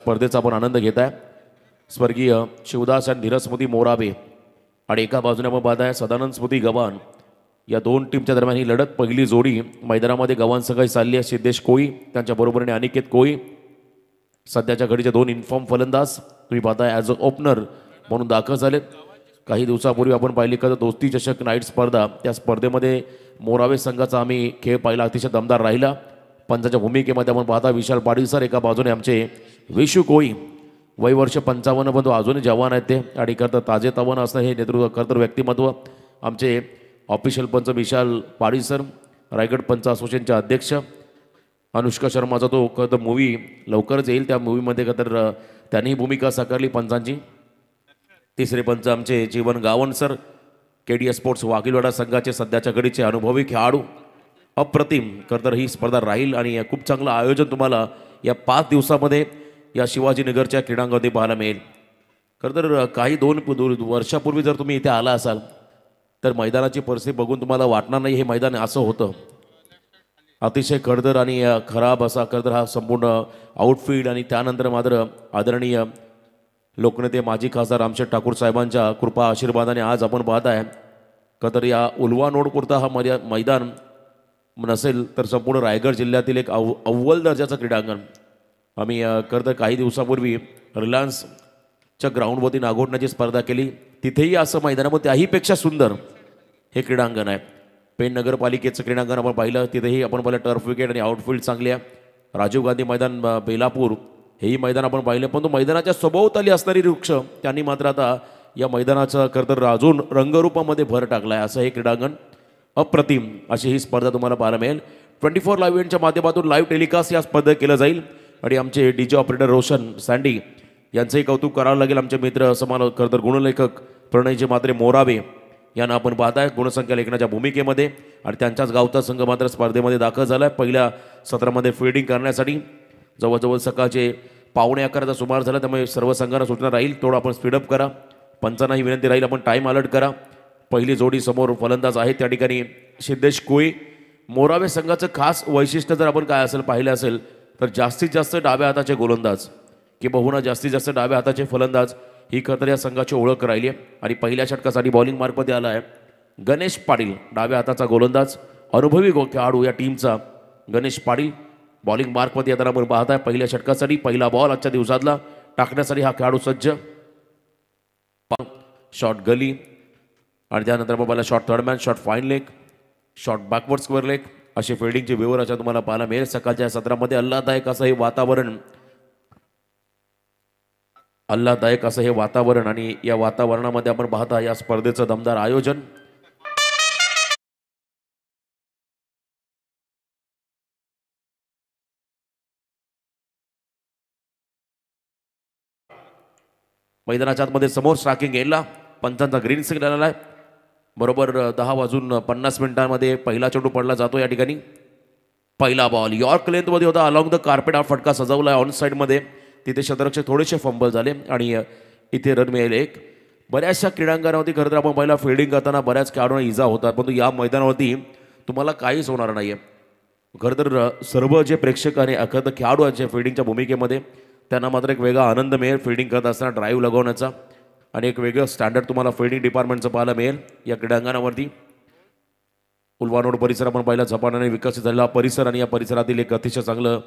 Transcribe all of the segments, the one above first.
स्पर्धेचा आपण आनंद घेत आहे। स्वर्गीय शिवदास आणि धीरज स्मृती मोराबे आणि एका बाजूने आपण पाहत आहे सदानंद स्मृती गव्हाण। या दोन टीमच्या दरम्यान ही लढत पहिली जोडी मैदानामध्ये गव्हाण संघाची चालली आहे। सिद्धेश कोळी त्यांच्या बरोबरीने अनिकेत कोळी सध्याच्या घडीचे दोन इन्फॉर्म फलंदाज तुम्ही पाहताय ॲज अ ओपनर म्हणून दाखल झालेत। काही दिवसापूर्वी आपण पाहिली का दोस्ती चषक नाईट स्पर्धा, त्या स्पर्धेमध्ये मोरावे संघाचा आम्ही खेळ पाहिला, अतिशय दमदार राहिला। पंचाच्या भूमिकेमध्ये आपण पाहता विशाल पाटील सर, एका बाजूने आमचे विशू कोळी, वय वर्ष 55 पण तो अजूनही जवान आहेत ते आणि करता ताजे तवानं असणं हे नेतृत्व करतर व्यक्तिमत्व आमचे ऑफिशियल पंच विशाल पाटील सर, रायगड पंच असोसिएशनचे अध्यक्ष। अनुष्का शर्माचा तो खरं मूवी लवकरच येईल, त्या मूवीमध्ये खरं त्यांनी भूमिका साकारली पंचांची। तिसरे पंच आमचे जीवन गावण सर, KDS स्पोर्ट्स वाकीलवाडा संघाचे सध्याच्या घडीचे अनुभवी खेळाडू। अप्रतिम खरं ही स्पर्धा राहील आणि खूप चांगलं आयोजन तुम्हाला या 5 दिवसामध्ये या शिवाजीनगरच्या क्रीडांगणामध्ये पाहायला मिळेल। खरं तर काही दोन वर्षापूर्वी जर तुम्ही इथे आला असाल तर मैदानाची परिस्थिती बघून तुम्हाला वाटणार नाही हे मैदान असं होतं। अतिशय खडतर आणि खराब असा खरं हा संपूर्ण आउटफील्ड आणि त्यानंतर मात्र आदरणीय लोकनेते माजी खासदार रामशेठ ठाकूर साहेबांच्या कृपा आशीर्वादाने आज आपण पाहत आहे खरं या उलवा नोडपुरता हा मैदान नसेल तर संपूर्ण रायगड जिल्ह्यातील एक अव्वल दर्जाचं क्रीडांगण आम्ही खरं तर काही दिवसापूर्वी रिलायन्सच्या ग्राउंडवरती नागोठण्याची स्पर्धा केली, तिथेही असं मैदान मग त्याहीपेक्षा सुंदर हे क्रीडांगण आहे। पेण नगरपालिकेचं क्रीडांगण आपण पाहिलं, तिथेही आपण पाहिलं टर्फ विकेट आणि आउटफील्ड चांगले आहे। राजीव गांधी मैदान बेलापूर हेही मैदान आपण पाहिलं, पण तो मैदानाच्या सभोवताली असणारी वृक्ष त्यांनी मात्र आता या मैदानाचं खरं तर अजून रंगरूपामध्ये भर टाकला आहे। असं हे क्रीडांगण अप्रतिम अशी ही स्पर्धा तुम्हाला पाहायला मिळेल। 24 लाईव्ह इव्हेंटच्या माध्यमातून लाईव्ह टेलिकास्ट या स्पर्धेत केलं जाईल आणि आमचे DJ ऑपरेटर रोशन सँडी यांचंही कौतुक करावं लागेल। आमचे मित्र समालोचक खरं तर गुणलेखक प्रणयजी मात्रे मोराबे यांना आपण पाहताय गुणसंख्या लेखनाच्या भूमिकेमध्ये आणि त्यांच्याच गावचा संघ मात्र स्पर्धेमध्ये दाखल झाला आहे। पहिल्या सत्रामध्ये फील्डिंग करण्यासाठी जवळजवळ सकाळचे 11:15चा सुमार झाला, त्यामुळे सर्व संघांना सूचना राहील थोडं आपण स्पीडअप करा। पंचांनाही विनंती राहील आपण टाईम अलर्ट करा। पहिली जोडी समोर फलंदाज आहे त्या ठिकाणी सिद्धेश कोळी। मोरावे संघाचं खास वैशिष्ट्य जर आपण काय असेल पाहिलं असेल तर जास्तीत जास्त डाव्या हाताचे गोलंदाज किंवा जास्तीत जास्त डाव्या हाताचे फलंदाज ही खरं तर या संघाची ओळख राहिली आहे। आणि पहिल्या षटकासाठी बॉलिंग मार्कमध्ये आला आहे गणेश पाटील, डाव्या हाताचा गोलंदाज, अनुभवी खेळाडू या टीमचा गणेश पाटील बॉलिंग मार्कमध्ये येताना आपण पाहत आहे। पहिल्या षटकासाठी पहिला बॉल आजच्या दिवसातला टाकण्यासाठी हा खेळाडू सज्ज। शॉट गली आणि त्यानंतर आपण पाहिला shot third man, shot fine leg, shot backward square leg असे फिल्डिंगचे विवर अशा तुम्हाला पाहायला मिळेल। सकाळच्या सत्रामध्ये आल्हाददायक असं हे वातावरण आणि या वातावरणामध्ये आपण पाहता या स्पर्धेचं दमदार आयोजन। मैदानाच्या आतमध्ये समोर स्ट्रायकिंग एंडला पंचांचा ग्रीन सिग्नल आला आहे। बरोबर 10:50 पहिला चेंडू पडला जातो। या ठिकाणी पहिला बॉल यॉर्क लेंथमध्ये होता, अलॉंग द कार्पेट हा फटका सजवला आहे ऑन साईडमध्ये, तिथे क्षेत्ररक्षक थोडेसे फंबल झाले आणि इथे रन मिळेल एक। बऱ्याचशा क्रीडांगणावरती खरं तर आपण पहिला फिल्डिंग करताना बऱ्याच खेळाडूंना इजा होतात, परंतु या मैदानावरती तुम्हाला काहीच होणार नाही आहे। खरं तर सर्व जे प्रेक्षक आणि खरं तर खेळाडू आहेत फिल्डिंगच्या भूमिकेमध्ये त्यांना मात्र एक वेगळा आनंद मिळेल फिल्डिंग करत असताना ड्राईव्ह लगवण्याचा आणि एक वेगळं स्टँडर्ड तुम्हाला फिल्डिंग डिपार्टमेंटचं पाहायला मिळेल या क्रीडांगणावरती। उलवानोड परिसर आपण पाहिला झपाट्याने विकसित झालेला परिसर आणि या परिसरातील एक अतिशय चांगलं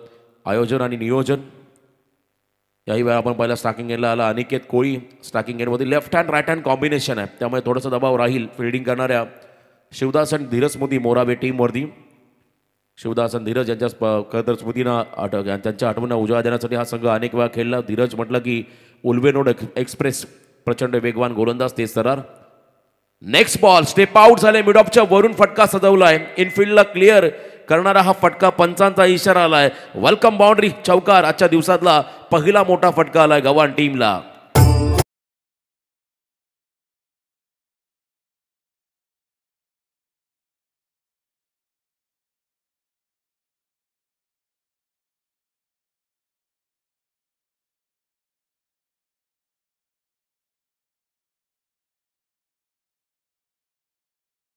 आयोजन आणि नियोजन। याही वेळा आपण पाहिला स्ट्रायकिंग एंडला आला अनिकेत कोळी। स्ट्रायकिंग एंडमध्ये left hand right hand combination आहे, त्यामुळे थोडासा दबाव राहील फिल्डिंग करणाऱ्या शिवदास आणि धीरज स्मृती मोराबे टीमवरती। शिवदास आणि धीरज यांच्या खरं स्मृतीनं त्यांच्या आठवणींना उजाळा देण्यासाठी हा संघ अनेक वेळा खेळला। धीरज म्हटलं की उल्वेनोड एक्सप्रेस प्रचंड वेगवान गोलंदाज तेज तरार। नेक्स्ट बॉल स्टेप आउट झाले, मिड ऑफच्या वरून फटका सजवलाय, इनफिल्डला क्लिअर करणारा हा फटका पंचांचा इशारा आलाय। वेलकम बाउंड्री चौकार, आजच्या दिवसातला पहिला मोठा फटका आलाय गव्हाण टीमला।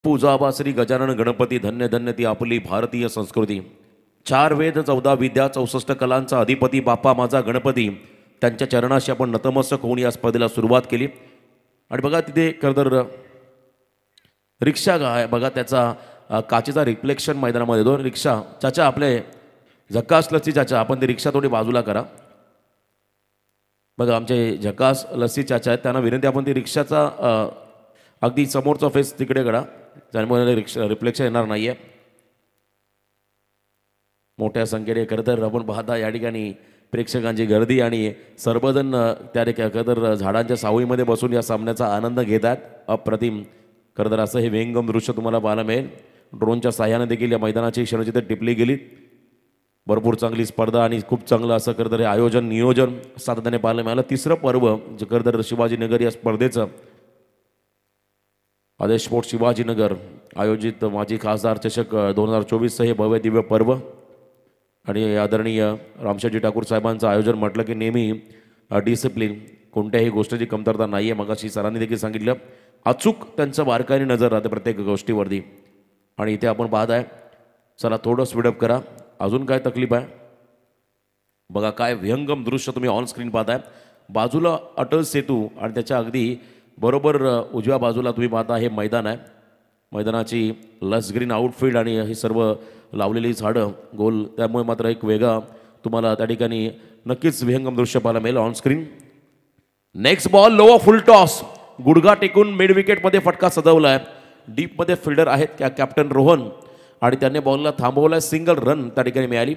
पूजाबा श्री गजानन गणपती, धन्य धन्य ती आपली भारतीय संस्कृती। 4 वेद 14 विद्या 64 कलांचा अधिपती बाप्पा माझा गणपती, त्यांच्या चरणाशी आपण नतमस्तक होऊन या स्पर्धेला सुरुवात केली. आणि बघा तिथे खरं तर रिक्षा आहे बघा, त्याचा काचेचा रिफ्लेक्शन मैदानामध्ये येतो. रिक्षा चाचा आपले झकास लस्सी चाचा, आपण ती रिक्षा थोडी बाजूला करा. बघा आमचे झकास लस्सी चाचा आहेत, त्यांना विनंती आपण ती रिक्षाचा अगदी समोरचा फेस तिकडे करा, त्यामुळे रिक्षा रिफ्लेक्शन येणार नाही आहे. मोठ्या संख्येने खरं तर आपण पाहता या ठिकाणी प्रेक्षकांची गर्दी आणि सर्वजण त्या खरं तर झाडांच्या सावळीमध्ये बसून या सामन्याचा आनंद घेत आहेत. अप्रतिम खरं तर असं हे व्यंगम दृश्य तुम्हाला पाहायला मिळेल. ड्रोनच्या साह्याने देखील या मैदानाची क्षणचित्र टिपली गेली. भरपूर चांगली स्पर्धा आणि खूप चांगलं असं खरं तर हे आयोजन नियोजन सातत्याने पाहायला मिळालं. तिसरं पर्व जे खरं तर शिवाजीनगर या स्पर्धेचं आदेश स्पोर्ट्स शिवाजीनगर आयोजित माजी खासदार चषक 2024 हे भव्य दिव्य पर्व आणि आदरणीय रामशेठजी ठाकूर साहेबांचं आयोजन म्हटलं की नेहमी डिसिप्लिन, कोणत्याही गोष्टीची कमतरता नाही आहे. मगाशी सरांनी देखील सांगितलं, अचूक त्यांचं बारकाईने नजर राहते प्रत्येक गोष्टीवरती. आणि इथे आपण पाहत आहे, चला थोडं स्पीडअप करा. अजून काय तकलीफ आहे बघा, काय विहंगम दृश्य तुम्ही ऑन स्क्रीन पाहताय. बाजूला अटल सेतू आणि त्याच्या अगदी बरोबर उजव्या बाजूला तुम्ही पाहता हे मैदान आहे. मैदानाची लस ग्रीन आउटफील्ड आणि ही सर्व लावलेली झाडं गोल, त्यामुळे मात्र एक वेगळा तुम्हाला त्या ठिकाणी नक्कीच विहंगम दृश्य पाहायला मिळेल on screen. Next ball low full toss, गुडघा टेकून मिड विकेटमध्ये फटका सजवला आहे. डीपमध्ये फिल्डर आहेत कॅप्टन रोहन आणि त्यांनी बॉलला थांबवला. सिंगल रन त्या ठिकाणी मिळाली.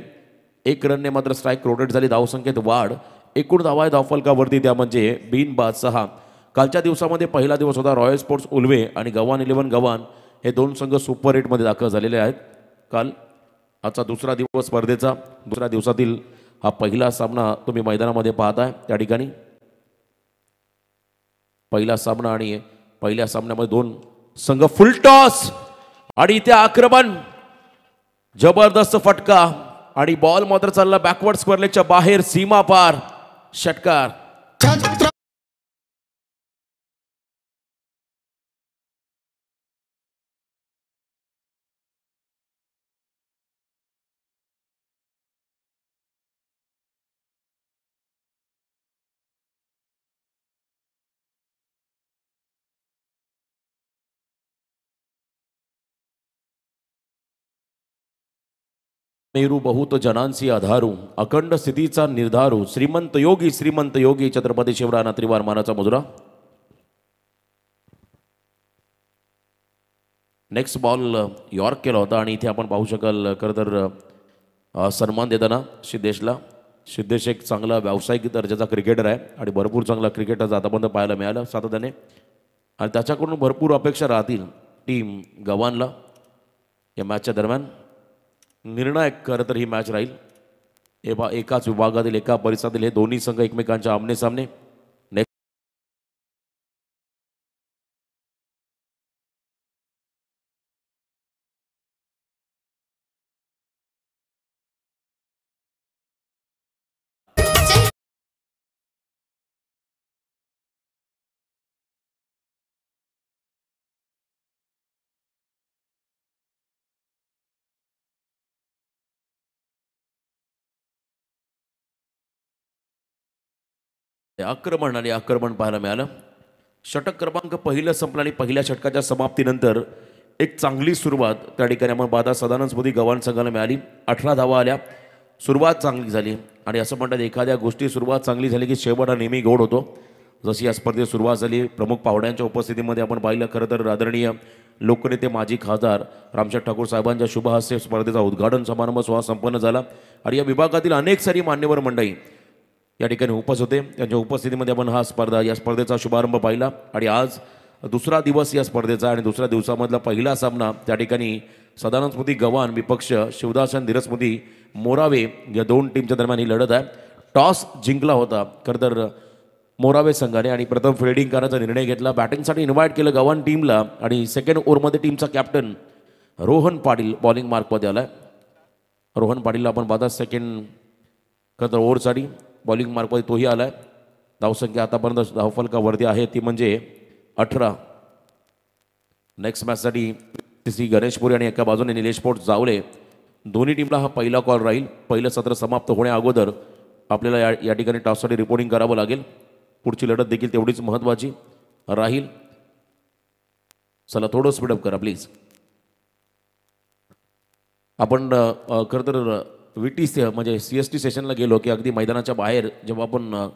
1 रनने मात्र स्ट्राईक रोटेट झाली. धावसंख्येत वाढ. एकूण धावा आहे धावफलकावरती, त्या म्हणजे बिनबाद 6. कालच्या दिवसामध्ये पहिला दिवस होता. रॉयल स्पोर्ट्स उल्वे आणि गव्हाण 11 गव्हाण हे दोन संघ सुपर 8मध्ये दाखल झालेले आहेत काल. आजचा दुसरा दिवस स्पर्धेचा, दुसऱ्या दिवसातील हा पहिला सामना तुम्ही मैदानामध्ये पाहताय. त्या ठिकाणी पहिला सामना आणि पहिल्या सामन्यामध्ये दोन संघ फुल टॉस आणि इथे आक्रमण, जबरदस्त फटका आणि बॉल मात्र चालला बॅकवर्ड स्क्वेअर लेगच्या बाहेर, सीमा पार षटकार. मेरू बहुत जनांसी आधारू, अखंड स्थितीचा निर्धारू, श्रीमंत योगी छत्रपती शिवरायांना त्रिवार मानाचा मुजरा. नेक्स्ट बॉल यॉर्क केला होता आणि इथे आपण पाहू शकाल खरं तर सन्मान देताना सिद्धेशला. सिद्धेश एक चांगला व्यावसायिक दर्जाचा क्रिकेटर आहे आणि भरपूर चांगला क्रिकेटर आतापर्यंत पाहायला मिळालं सातत्याने आणि त्याच्याकडून भरपूर अपेक्षा राहतील टीम गव्हाणला या मॅचच्या दरम्यान. निर्णायक खरं तर ही मॅच राहील. एकाच विभागातील एका परिसरातील हे दोन्ही संघ एकमेकांच्या आमने सामने. आक्रमण आणि आक्रमण पाहायला मिळालं. षटक क्रमांक पहिलं संपलं आणि पहिल्या षटकाच्या समाप्तीनंतर एक चांगली सुरुवात त्या ठिकाणी आपण पाहता सदानंद स्मृती गव्हाण संघाला मिळाली. 18 धावा आल्या. सुरुवात चांगली झाली आणि असं म्हणतात एखाद्या गोष्टी सुरुवात चांगली झाली की शेवट हा नेहमी गोड होतो. जशी या स्पर्धेत सुरुवात झाली, प्रमुख पाहुण्यांच्या उपस्थितीमध्ये आपण पाहिलं खरं तर आदरणीय लोकनेते माजी खासदार रामशेठ ठाकूर साहेबांच्या शुभ हस्ते स्पर्धेचा उद्घाटन समारंभ सोहळा संपन्न झाला आणि या विभागातील अनेक सारी मान्यवर मंडळी या ठिकाणी उपस्थित होते. त्यांच्या उपस्थितीमध्ये आपण या स्पर्धेचा शुभारंभ पाहिला आणि आज दुसरा दिवस या स्पर्धेचा आणि दुसऱ्या दिवसामधला पहिला सामना त्या ठिकाणी सदानंद स्मृती गव्हाण विपक्ष शिवदासन धीरज स्मृती मोरावे या दोन टीमच्या दरम्यान ही लढत आहे. टॉस जिंकला होता खरं तर मोरावे संघाने आणि प्रथम फिल्डिंग करण्याचा निर्णय घेतला. बॅटिंगसाठी इन्व्हाइट केलं गव्हाण टीमला आणि सेकंड ओव्हरमध्ये टीमचा कॅप्टन रोहन पाटील बॉलिंग मार्कमध्ये आला. रोहन पाटीलला आपण पाहता सेकंड खरं तर ओव्हरसाठी बॉलिंग मार्कमध्ये तोही आला आहे. धावसंख्या आतापर्यंत धावफलकावरती आहे ती म्हणजे 18. नेक्स्ट मॅचसाठी श्री गणेशपुरी आणि एका बाजूने निलेश पोट जावले. दोन्ही टीमला हा पहिला कॉल राहील. पहिलं सत्र समाप्त होण्या अगोदर आपल्याला या ठिकाणी टॉससाठी रिपोर्टिंग करावं लागेल. पुढची लढत देखील तेवढीच महत्त्वाची राहील. चला थोडं स्पीडअप करा प्लीज. आपण खरं तर VT म्हणजे CST सेशनला गेलो की अगदी मैदानाच्या बाहेर जेव्हा आपण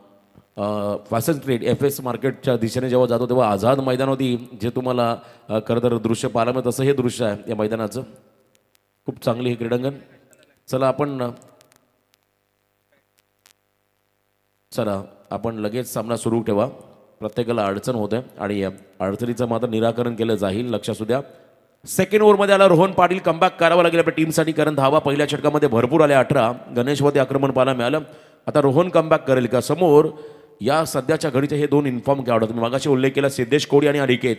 फॅशन ट्रेड FS मार्केटच्या दिशेने जेव्हा जातो तेव्हा आझाद मैदानावरती जे तुम्हाला खरं तर दृश्य पाहायला मिळतं तसं हे दृश्य आहे या मैदानाचं. खूप चांगली हे क्रीडांगण. चला आपण लगेच सामना सुरू ठेवा. प्रत्येकाला अडचण होते आणि अडचणीचं मात्र निराकरण केलं जाईल. लक्ष असू द्या. सेकंड ओव्हरमध्ये आला रोहन पाटील. कमबॅक करावं लागेल आपल्या टीमसाठी कारण धावा पहिल्या षटकामध्ये भरपूर आल्या 18. गणेशवरती आक्रमण पाहायला मिळालं. आता रोहन कमबॅक करेल का समोर या सध्याच्या घडीचे हे दोन इन्फॉर्म काय आवडत. मी मागाशी उल्लेख केला सिद्धेश कोडी आणि अनिकेत.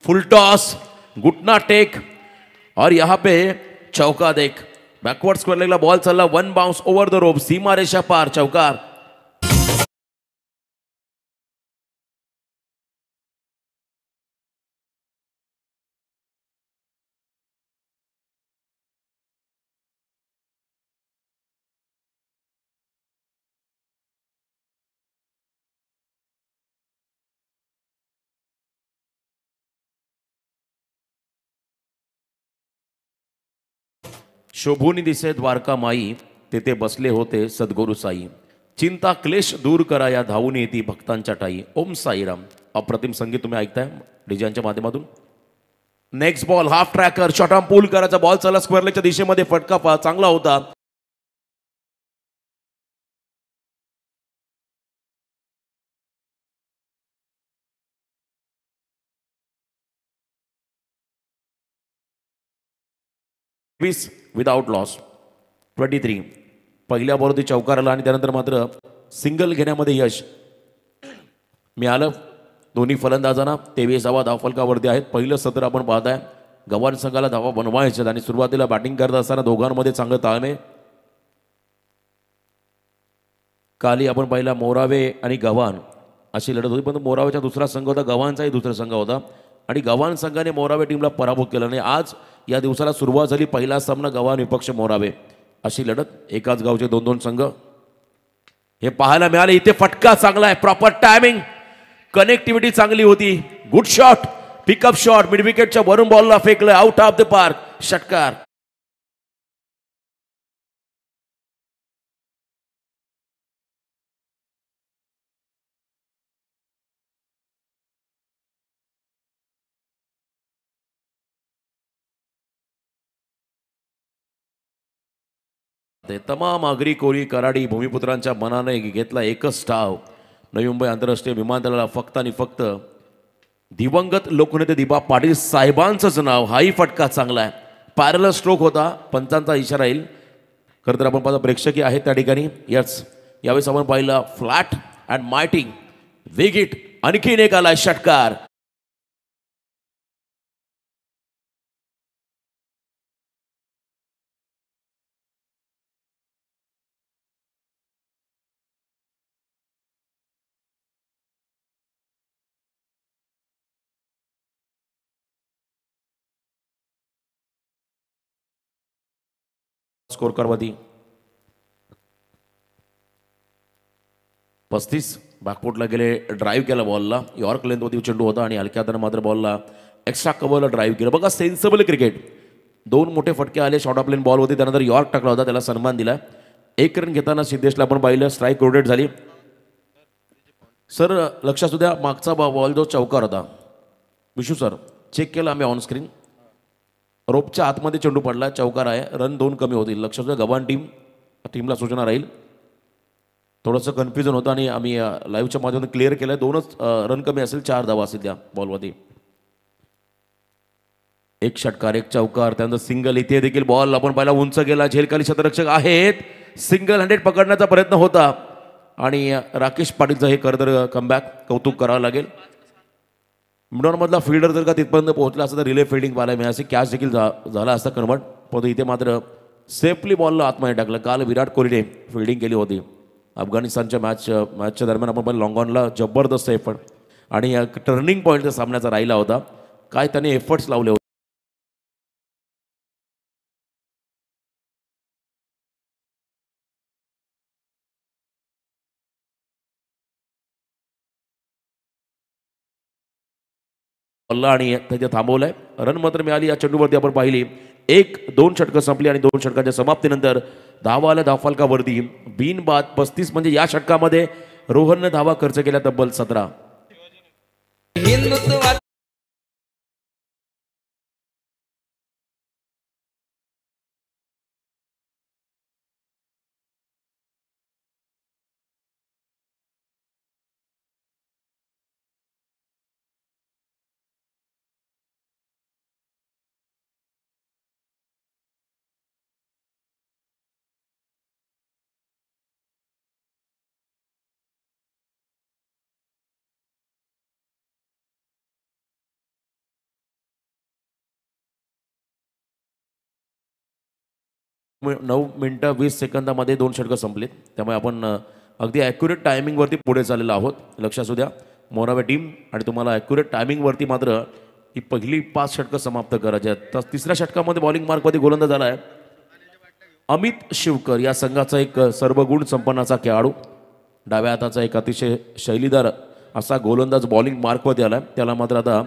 फुल टॉस घुटना टेक और यहाँ पे चौका देख. बैकवर्ड स्क्वेअर लेगला बॉल चालला. One bounce over the rope. सीमा रेषा पार. चौकार. शोभूनी दिसे द्वारका माई. तेथे बसले होते सद्गुरु साई. चिंता क्लेश दूर करा या धावून येती भक्तांच्या टाई. ओम साईराम. अप्रतिम संगीत तुम्ही ऐकताय डीजेच्या माध्यमातून. Next ball half tracker. Short arm pull करायचा. बॉल चला स्क्वेअर लेगच्या दिशेमध्ये. फटका चांगला होता. Without loss 23. पहिल्या बॉलवरती चौकार आला आणि त्यानंतर मात्र सिंगल घेण्यामध्ये यश मिळालं दोन्ही फलंदाजांना. 23वा धावफलकावरती आहेत. पहिलं सत्र आपण पाहताय. गव्हाण संघाला धावा बनवायच्यात आणि सुरुवातीला बॅटिंग करत असताना दोघांमध्ये चांगलं ताळमेळ. काली आपण पाहिला मोरावे आणि गव्हाण अशी लढत होती पण मोरावेचा दुसरा संघ होता. गव्हाणचाही दुसरा संघ होता आणि गव्हाण संघाने मोरावे टीमला पराभूत केला नाही. आज या दिवसाला सुरुवात झाली. पहिला सामना गव्हाण विपक्ष मोरावे अशी लढत. एकाच गावचे दोन दोन संघ हे पाहायला मिळाले. इथे फटका चांगला आहे. Proper timing. कनेक्टिव्हिटी चांगली होती. Good shot. Pickup shot. Mid विकेटच्या वरून बॉलला फेकलं. Out of the park. षटकार. तमाम आगरी कोळी कराडी भूमिपुत्रांच्या मनाने घेतला एकच डाव. नवी मुंबई आंतरराष्ट्रीय विमानतळाला फक्त आणि फक्त दिवंगत लोकनेते दिबा पाटील साहेबांचंच नाव. हाही फटका चांगला आहे. पॅरलल स्ट्रोक होता. पंचांचा इशारा येईल. खरं तर आपण पाहता प्रेक्षकीय आहेत त्या ठिकाणी. यस यावेळेस आपण पाहिलं फ्लॅट अँड मायटिंग विकेट. आणखीन एक आला षटकार. स्कोर करवती 35. बॅकफुटला गेले. ड्राईव्ह केला बॉलला. यॉर्क लेंथवरती चेंडू होता आणि हलक्या हाताने मात्र बॉलला एक्स्ट्रा कव्हरला ड्राईव्ह केलं. बघा सेन्सिबल क्रिकेट. दोन मोठे फटके आले शॉर्ट ऑफ लेन बॉल होती. त्यानंतर यॉर्क टाकला होता. त्याला सन्मान दिला. एक रन घेताना सिद्धेशला आपण पाहिलं. स्ट्राईक रोटेट झाली. सर लक्ष असू द्या. मागचा बॉल जो चौकार होता विशू सर चेक केला आम्ही ऑन स्क्रीन. रोपच्या आतमध्ये चेंडू पडला. चौकार आहे. रन 2 कमी होतील. लक्ष असू द्या. गव्हाण टीमला सूचना राहील. थोडंसं कन्फ्युजन होतं आणि आम्ही लाईव्हच्या माध्यमातून क्लिअर केलं. 2च रन कमी असेल. 4 धावा असतील त्या बॉलवरती. एक षटकार एक चौकार. त्यानंतर सिंगल. इथे देखील बॉल आपण पाहिला उंच गेला. झेलखाली शतरक्षक आहेत. सिंगल हँडेड पकडण्याचा प्रयत्न होता आणि राकेश पाटीलचं हे खरं कमबॅक कौतुक करावं लागेल. मिडॉनमधला फिल्डर जर का तिथपर्यंत पोहोचला असता तर रिले फिल्डिंग पाहायला मिळाली. कॅच देखील झाला असता कन्वर्ट. पण इथे मात्र सेफली बॉलला आतमध्ये टाकलं. काल विराट कोहलीने फिल्डिंग केली होती अफगाणिस्तानच्या मॅचच्या दरम्यान. आपण पाहिलं लॉंग ऑनला जबरदस्त एफर्ट आणि टर्निंग पॉईंटचा सामन्याचा राहिला होता. काय त्याने एफर्ट्स लावले होते. बॉलला आणि त्याच्या थांबवलंय. रन मात्र मिळाली या चेंडूवरती आपण पाहिली. 1-2 षटकं संपली आणि 2 षटकांच्या समाप्तीनंतर धावा आल्या धावफलकावरती बिनबाद 35. म्हणजे या षटकामध्ये रोहनने धावा खर्च केल्या तब्बल 17. हिंदुत्व 9 मिनिटं 20 सेकंदामध्ये 2 षटकं संपलीत. त्यामुळे आपण अगदी ॲक्युरेट टायमिंगवरती पुढे चाललेलो आहोत. लक्षात असू द्या मोरावे टीम. आणि तुम्हाला ॲक्युरेट टायमिंगवरती मात्र ही पहिली 5 षटकं समाप्त करायची आहेत. तर तिसऱ्या षटकामध्ये बॉलिंग मार्कमध्ये गोलंदाज झाला आहे अमित शिवकर. या संघाचा एक सर्वगुण संपन्नाचा खेळाडू. डाव्या हाताचा एक अतिशय शैलीदार असा गोलंदाज बॉलिंग मार्कमध्ये आला. त्याला मात्र आता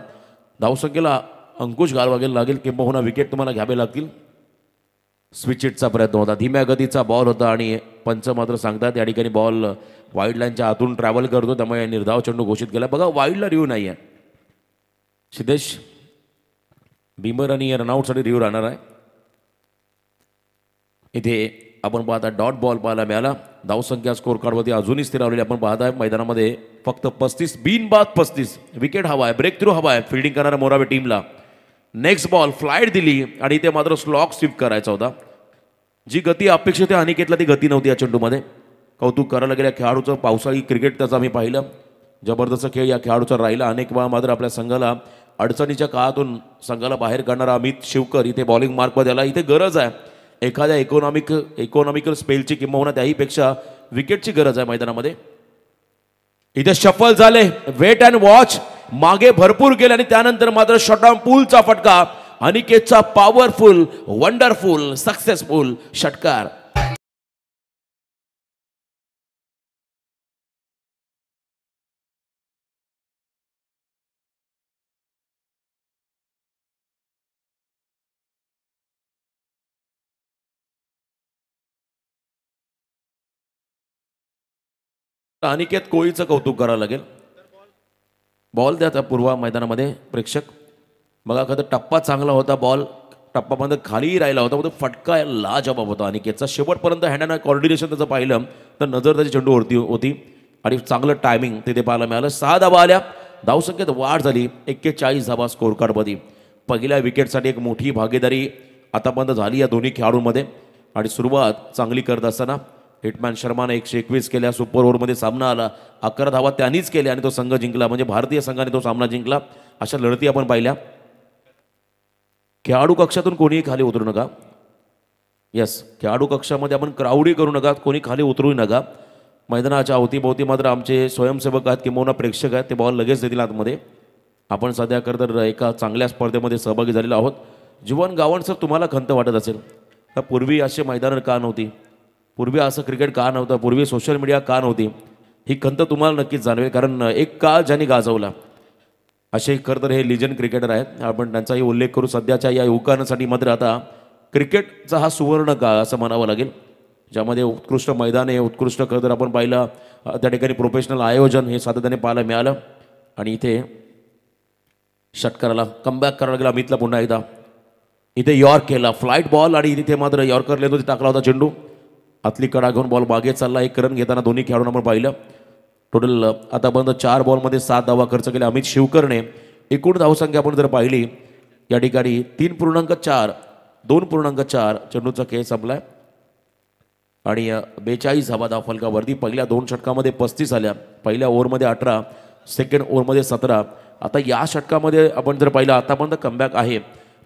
धावसंख्येला अंकुश घालवावे लागेल किंबहुना विकेट तुम्हाला घ्यावे लागतील. स्विच हिटचा प्रयत्न होता. धीम्या गतीचा बॉल होता आणि पंच मात्र सांगतात या ठिकाणी बॉल वाईड लाईनच्या आतून ट्रॅव्हल करतो, त्यामुळे निर्धाव चेंडू घोषित केला. बघा वाईडला रिव्ह्यू नाही आहे. सिद्धेश भीमर आणि रनआउटसाठी रिव्ह्यू राहणार आहे. इथे आपण पाहता डॉट बॉल पाहायला मिळाला. धावसंख्या स्कोर कार्डवरती अजूनही स्थिरावलेली आपण पाहताय. मैदानामध्ये फक्त 35 बिनबाद 35. विकेट हवा आहे, ब्रेक थ्रू हवा आहे फिल्डिंग करणाऱ्या मोरावे टीमला. नेक्स्ट बॉल फ्लाईट दिली आणि इथे मात्र स्लॉक स्वीप करायचा होता. जी गती अपेक्षित आहे अनिकेतला ती गती नव्हती या चेंडूमध्ये. कौतुक करायला गेल्या खेळाडूचं. पावसाळी क्रिकेट त्याचं आम्ही पाहिलं. जबरदस्त खेळ या खेळाडूचा राहिला. अनेक वेळा मात्र आपल्या संघाला अडचणीच्या काळातून संघाला बाहेर काढणारा अमित शिवकर इथे बॉलिंग मार्कमध्ये आला. इथे गरज आहे एखाद्या इकॉनॉमिकल स्पेलची किंवा त्याहीपेक्षा विकेटची गरज आहे मैदानामध्ये. इथे शफल झाले. वेट अँड वॉच मागे भरपूर गेले आणि त्यानंतर मात्र शटडाऊन पूलचा फटका. अनिकेतचा पॉवरफुल वंडरफुल सक्सेसफुल षटकार. अनिकेत कोळीचं कौतुक करावं लागेल. बॉल द्या पूर्वा मैदानामध्ये प्रेक्षक. बघा एखादा टप्पा चांगला होता. बॉल टप्पामध्ये खाली राहिला होता. तो फटका लाजवाब होता अनिकेतचा. शेवटपर्यंत हँड कॉर्डिनेशन त्याचं पाहिलं तर नजर त्याची चेंडूवरती होती आणि चांगलं टायमिंग तिथे पाहायला मिळालं. 6 धावा आल्या. धावसंख्येत वाढ झाली. 41 धावा स्कोर कार्डमध्ये. पहिल्या विकेटसाठी एक मोठी भागीदारी आतापर्यंत झाली या दोन्ही खेळाडूंमध्ये. आणि सुरुवात चांगली करत असताना हिटमॅन शर्माने 121 केल्या. सुपर ओव्हरमध्ये सामना आला. 11 धावा त्यांनीच केल्या आणि तो संघ जिंकला. म्हणजे भारतीय संघाने तो सामना जिंकला. अशा लढती आपण पाहिल्या. खेळाडू कक्षातून कोणीही खाली उतरू नका. येस, खेळाडू कक्षामध्ये आपण क्राऊडी करू नका. कोणी खाली उतरू नका. मैदानाच्या अवतीभोवती मात्र आमचे स्वयंसेवक आहेत किंवा प्रेक्षक आहेत. ते बॉल लगेच देतील आतमध्ये. आपण सध्या तर एका चांगल्या स्पर्धेमध्ये सहभागी झालेलो आहोत. जीवन गावण सर, तुम्हाला खंत वाटत असेल तर पूर्वी असे मैदानं का नव्हती, पूर्वी असं क्रिकेट का नव्हतं, पूर्वी सोशल मीडिया का नव्हती, ही खंत तुम्हाला नक्कीच जाणवेल. कारण एक काळ ज्यांनी गाजवला असे खरं तर हे लिजंड क्रिकेटर आहेत. आपण त्यांचाही उल्लेख करू. सध्याच्या या युवकांसाठी मात्र आता क्रिकेटचा हा सुवर्ण काळ असं म्हणावं लागेल, ज्यामध्ये उत्कृष्ट मैदाने, उत्कृष्ट खरं तर आपण पाहिलं त्या ठिकाणी प्रोफेशनल आयोजन हे सातत्याने पाहायला मिळालं. आणि इथे षटकाराला कमबॅक करायला गेला अमितला पुन्हा एकदा. इथे यॉर्क केला फ्लाईट बॉल आणि इथे मात्र यॉर्कर लेतो टाकला होता चेंडू. आतली कडा घेऊन बॉल मागे चालला. एक रन घेताना दोन्ही खेळाडूंना आपण पाहिलं. टोटल आतापर्यंत 4 बॉलमध्ये 7 धावा खर्च केल्या अमित शिवकरने. एकूण धावसंख्या आपण जर पाहिली या ठिकाणी 3.4 2.4 चेंडूचा खेळ संपलाय आणि 42 धावा धावफलकावरती. पहिल्या 2 षटकामध्ये 35 आल्या. पहिल्या ओव्हरमध्ये 18, सेकंड ओव्हरमध्ये 17. आता या षटकामध्ये आपण जर पाहिलं आतापर्यंत कमबॅक आहे,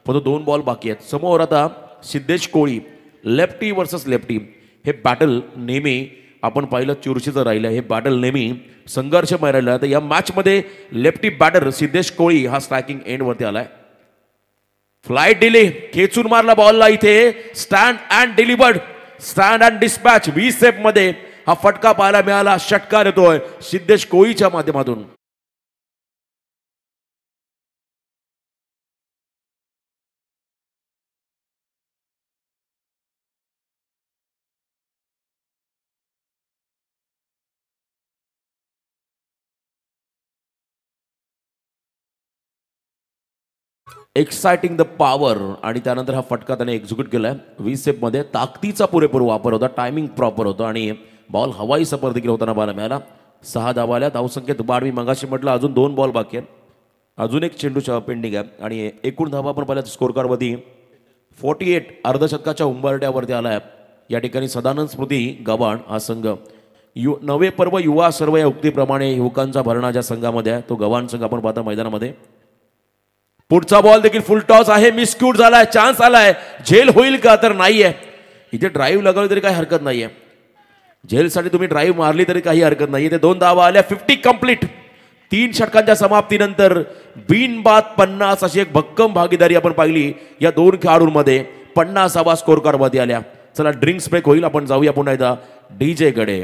पण 2 बॉल बाकी आहेत. समोर आता सिद्धेश कोळी लेफ्टी वर्सेस लेफ्टी. हे बॅटल नेहमी आपण पाहिलं चुरशीचं राहिलं. हे बॅटल नेहमी संघर्षमय राहिलं. तर या मॅचमध्ये लेफ्टी बॅटर सिद्धेश कोळी हा स्ट्रायकिंग एंडवरती आलाय. फ्लाईट दिली, खेचून मारला बॉलला. इथे stand and delivered, stand and dispatch 20 सेपमध्ये हा फटका पाहायला मिळाला. षटकार येतोय सिद्धेश कोळीच्या माध्यमातून. एक्साइटिंग द पॉवर आणि त्यानंतर हा फटका त्याने एक्झिक्यूट केलाय 20 स्टेपमध्ये. ताकदीचा पुरेपूर वापर होता, टायमिंग प्रॉपर होतं आणि बॉल हवाई सफर देखील होताना पाहायला मिळाला. 6 धावा आल्या. धावसंख्येत वाढ मी मगाशी म्हटलं, अजून 2 बॉल बाकी आहेत, अजून एक चेंडू पेंडिंग आहे आणि एकूण धावा आपण पाहिल्या स्कोर कार्डवरती 48 अर्धशतकाच्या उंबरट्यावरती आलाय. या ठिकाणी सदानंद स्मृती गव्हाण हा संघ नवे पर्व युवा सर्व या उक्तीप्रमाणे युवकांचा भरणा ज्या संघामध्ये आहे तो गव्हाण संघ आपण पाहता मैदानामध्ये. पुढचा बॉल देखील फुल टॉस आहे, मिसक्यूट झालाय, चान्स आलाय, झेल होईल का तर नाहीये. इथे ड्राईव्ह लगावली तरी काही हरकत नाहीये, झेलसाठी तुम्ही ड्राईव्ह मारली तरी काही हरकत नाही. इथे 2 धावा आल्या, 50 कंप्लीट. 3 षटकांच्या समाप्तीनंतर बिनबाद 50 अशी एक भक्कम भागीदारी आपण पाहिली या 2 खेळाडूंमध्ये. 50वा स्कोर कार्डमध्ये आल्या. चला ड्रिंक्स ब्रेक होईल, आपण जाऊया पुन्हा एकदा डीजे कडे.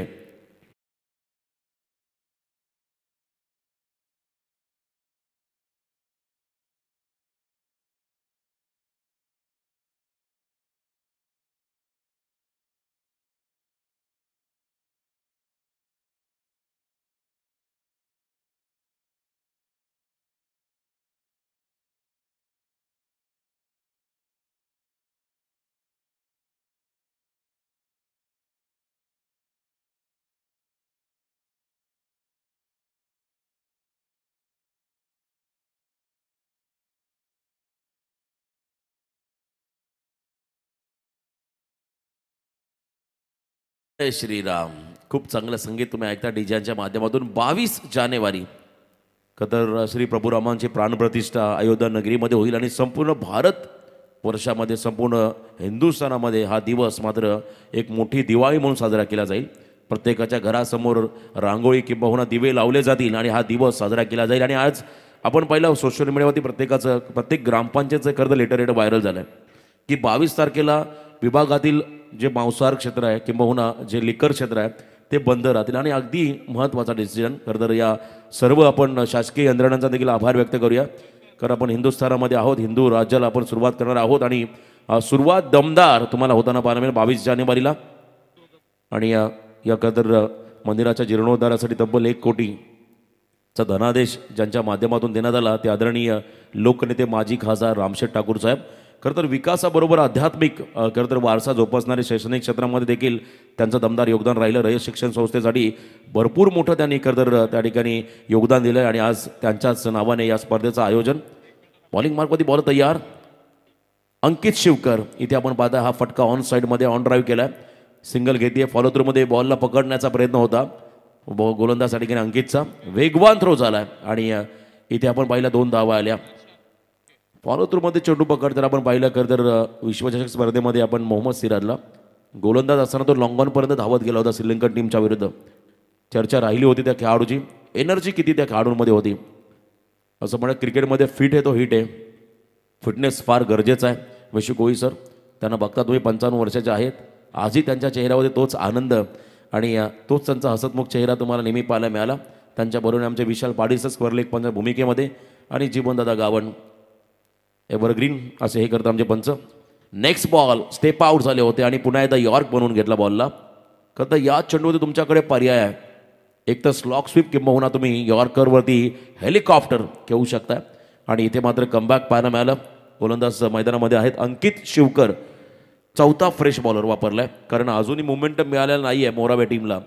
जय श्रीराम. खूप चांगलं संगीत तुम्ही ऐकता डीजेच्या माध्यमातून. 22 जानेवारी कतर श्री प्रभुरामांची प्राणप्रतिष्ठा अयोध्या नगरीमध्ये होईल आणि संपूर्ण भारत वर्षामध्ये संपूर्ण हिंदुस्थानामध्ये हा दिवस मात्र एक मोठी दिवाळी म्हणून साजरा केला जाईल. प्रत्येकाच्या घरासमोर रांगोळी किंबहुना दिवे लावले जातील आणि हा दिवस साजरा केला जाईल. आणि आज आपण पाहिलं सोशल मीडियावरती प्रत्येक ग्रामपंचायतचं खरं लेटर व्हायरल झालं आहे की 22 तारखेला विभागातील जे मांसाहार क्षेत्र आहे किंबहुना जे लिकर क्षेत्र आहे ते बंद राहतील. आणि अगदी महत्त्वाचा डिसिजन खरं तर या सर्व आपण शासकीय यंत्रणांचा देखील आभार व्यक्त करूया, कारण आपण हिंदुस्थानामध्ये आहोत, हिंदू राज्याला आपण सुरुवात करणार आहोत आणि सुरुवात दमदार तुम्हाला होताना पाहायला मिळेल 22 जानेवारीला. आणि या खरं तर मंदिराच्या जीर्णोद्धारासाठी तब्बल 1 कोटीचा धनादेश ज्यांच्या माध्यमातून देण्यात आला ते आदरणीय लोकनेते माजी खासदार रामशेठ ठाकूर साहेब. खरं तर विकासाबरोबर आध्यात्मिक खरं तर वारसा जोपासणारे शैक्षणिक क्षेत्रामध्ये देखील त्यांचं दमदार योगदान राहिलं. रयत शिक्षण संस्थेसाठी भरपूर मोठं त्यांनी खरं तर त्या ठिकाणी योगदान दिलं आणि आज त्यांच्याच नावाने या स्पर्धेचं आयोजन. बॉलिंग मार्कवरती बॉल तयार, अंकित शिवकर. इथे आपण पाहता हा फटका ऑन साईडमध्ये ऑन ड्राईव्ह केला आहे, सिंगल घेते. फॉलो थ्रूमध्ये बॉलला पकडण्याचा प्रयत्न होता गोलंदाज ठिकाणी अंकितचा, वेगवान थ्रो झाला आहे आणि इथे आपण पाहिलं 2 धावा आल्या. फॉलो थ्रूमध्ये चेंडू पकडताना आपण पाहिलं खरं तर विश्वचषक स्पर्धेमध्ये आपण मोहम्मद सिराजला गोलंदाज असताना तो लॉंग ऑनपर्यंत धावत गेला होता श्रीलंकन टीमच्या विरुद्ध. चर्चा राहिली होती त्या खेळाडूची, एनर्जी किती त्या खेळाडूंमध्ये होती. असं म्हणत क्रिकेटमध्ये फिट आहे तो हिट आहे, फिटनेस फार गरजेचा आहे. वैशी कोळी सर त्यांना बघता तुम्ही 55 वर्षाचे आहेत, आजही त्यांच्या चेहऱ्यामध्ये तोच आनंद आणि तोच त्यांचा हसतमुख चेहरा तुम्हाला नेहमी पाहायला मिळाला. त्यांच्याबरोबर आमचे विशाल पाडीसर स्क्वेअर पंच भूमिकेमध्ये आणि जीवनदादा गावण एव्हरग्रीन असे हे करतं आमचे पंच. नेक्स्ट बॉल स्टेप आउट झाले होते आणि पुन्हा एकदा यॉर्क बनवून घेतला बॉलला. खरं तर या चेंडूमध्ये तुमच्याकडे पर्याय आहे, एक तर स्लॉक स्वीप किंबहुना तुम्ही यॉर्करवरती हेलिकॉप्टर घेऊ शकता. आणि इथे मात्र कमबॅक पाहायला मिळालं. गोलंदाज मैदानामध्ये आहेत अंकित शिवकर, 4था फ्रेश बॉलर वापरलाय, कारण अजूनही मुवमेंटम मिळालेला नाही आहे मोराबे टीमला.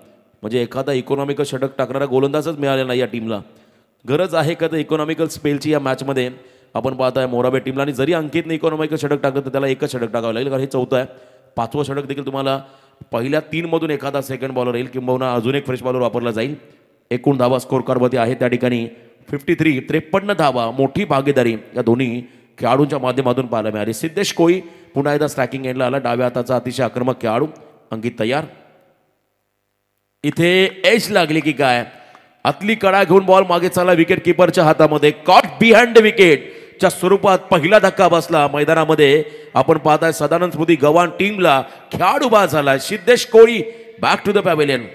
म्हणजे एखादा इकॉनॉमिकल षटक टाकणारा गोलंदाजच मिळालेला नाही या टीमला. गरज आहे का तर इकॉनॉमिकल स्पेलची या मॅचमध्ये आपण पाहताय मोराबे टीमला. आणि जरी अंकितने इकॉनॉमिकल षटक टाकलं तर त्याला एकच षटक टाकावं लागेल, कारण हे 4थं आहे. 5वं षटक देखील तुम्हाला पहिल्या 3 मधून एखादा सेकंड बॉलर येईल किंबहुना अजून एक फ्रेश बॉलर वापरला जाईल. एकूण धावा स्कोर कार्डवरती आहे त्या ठिकाणी 53 धावा. मोठी भागीदारी या दोन्ही खेळाडूंच्या माध्यमातून पाहायला मिळाली. सिद्धेश कोळी पुन्हा एकदा स्ट्रायकिंग एंडला आला, डाव्या हाताचा अतिशय आक्रमक खेळाडू. अंकित तयार. इथे एज लागली की काय, आतली कडा घेऊन बॉल मागे चालला विकेट किपरच्या हातामध्ये. कॉट बिहाइंड विकेट च्या स्वरूपात पहिला धक्का बसला मैदानामध्ये. आपण पाहताय सदानंद स्मृती गव्हाण टीमला खेळाडू बाद झाला. सिद्धेश कोळी बॅक टू द पॅव्हेलियन.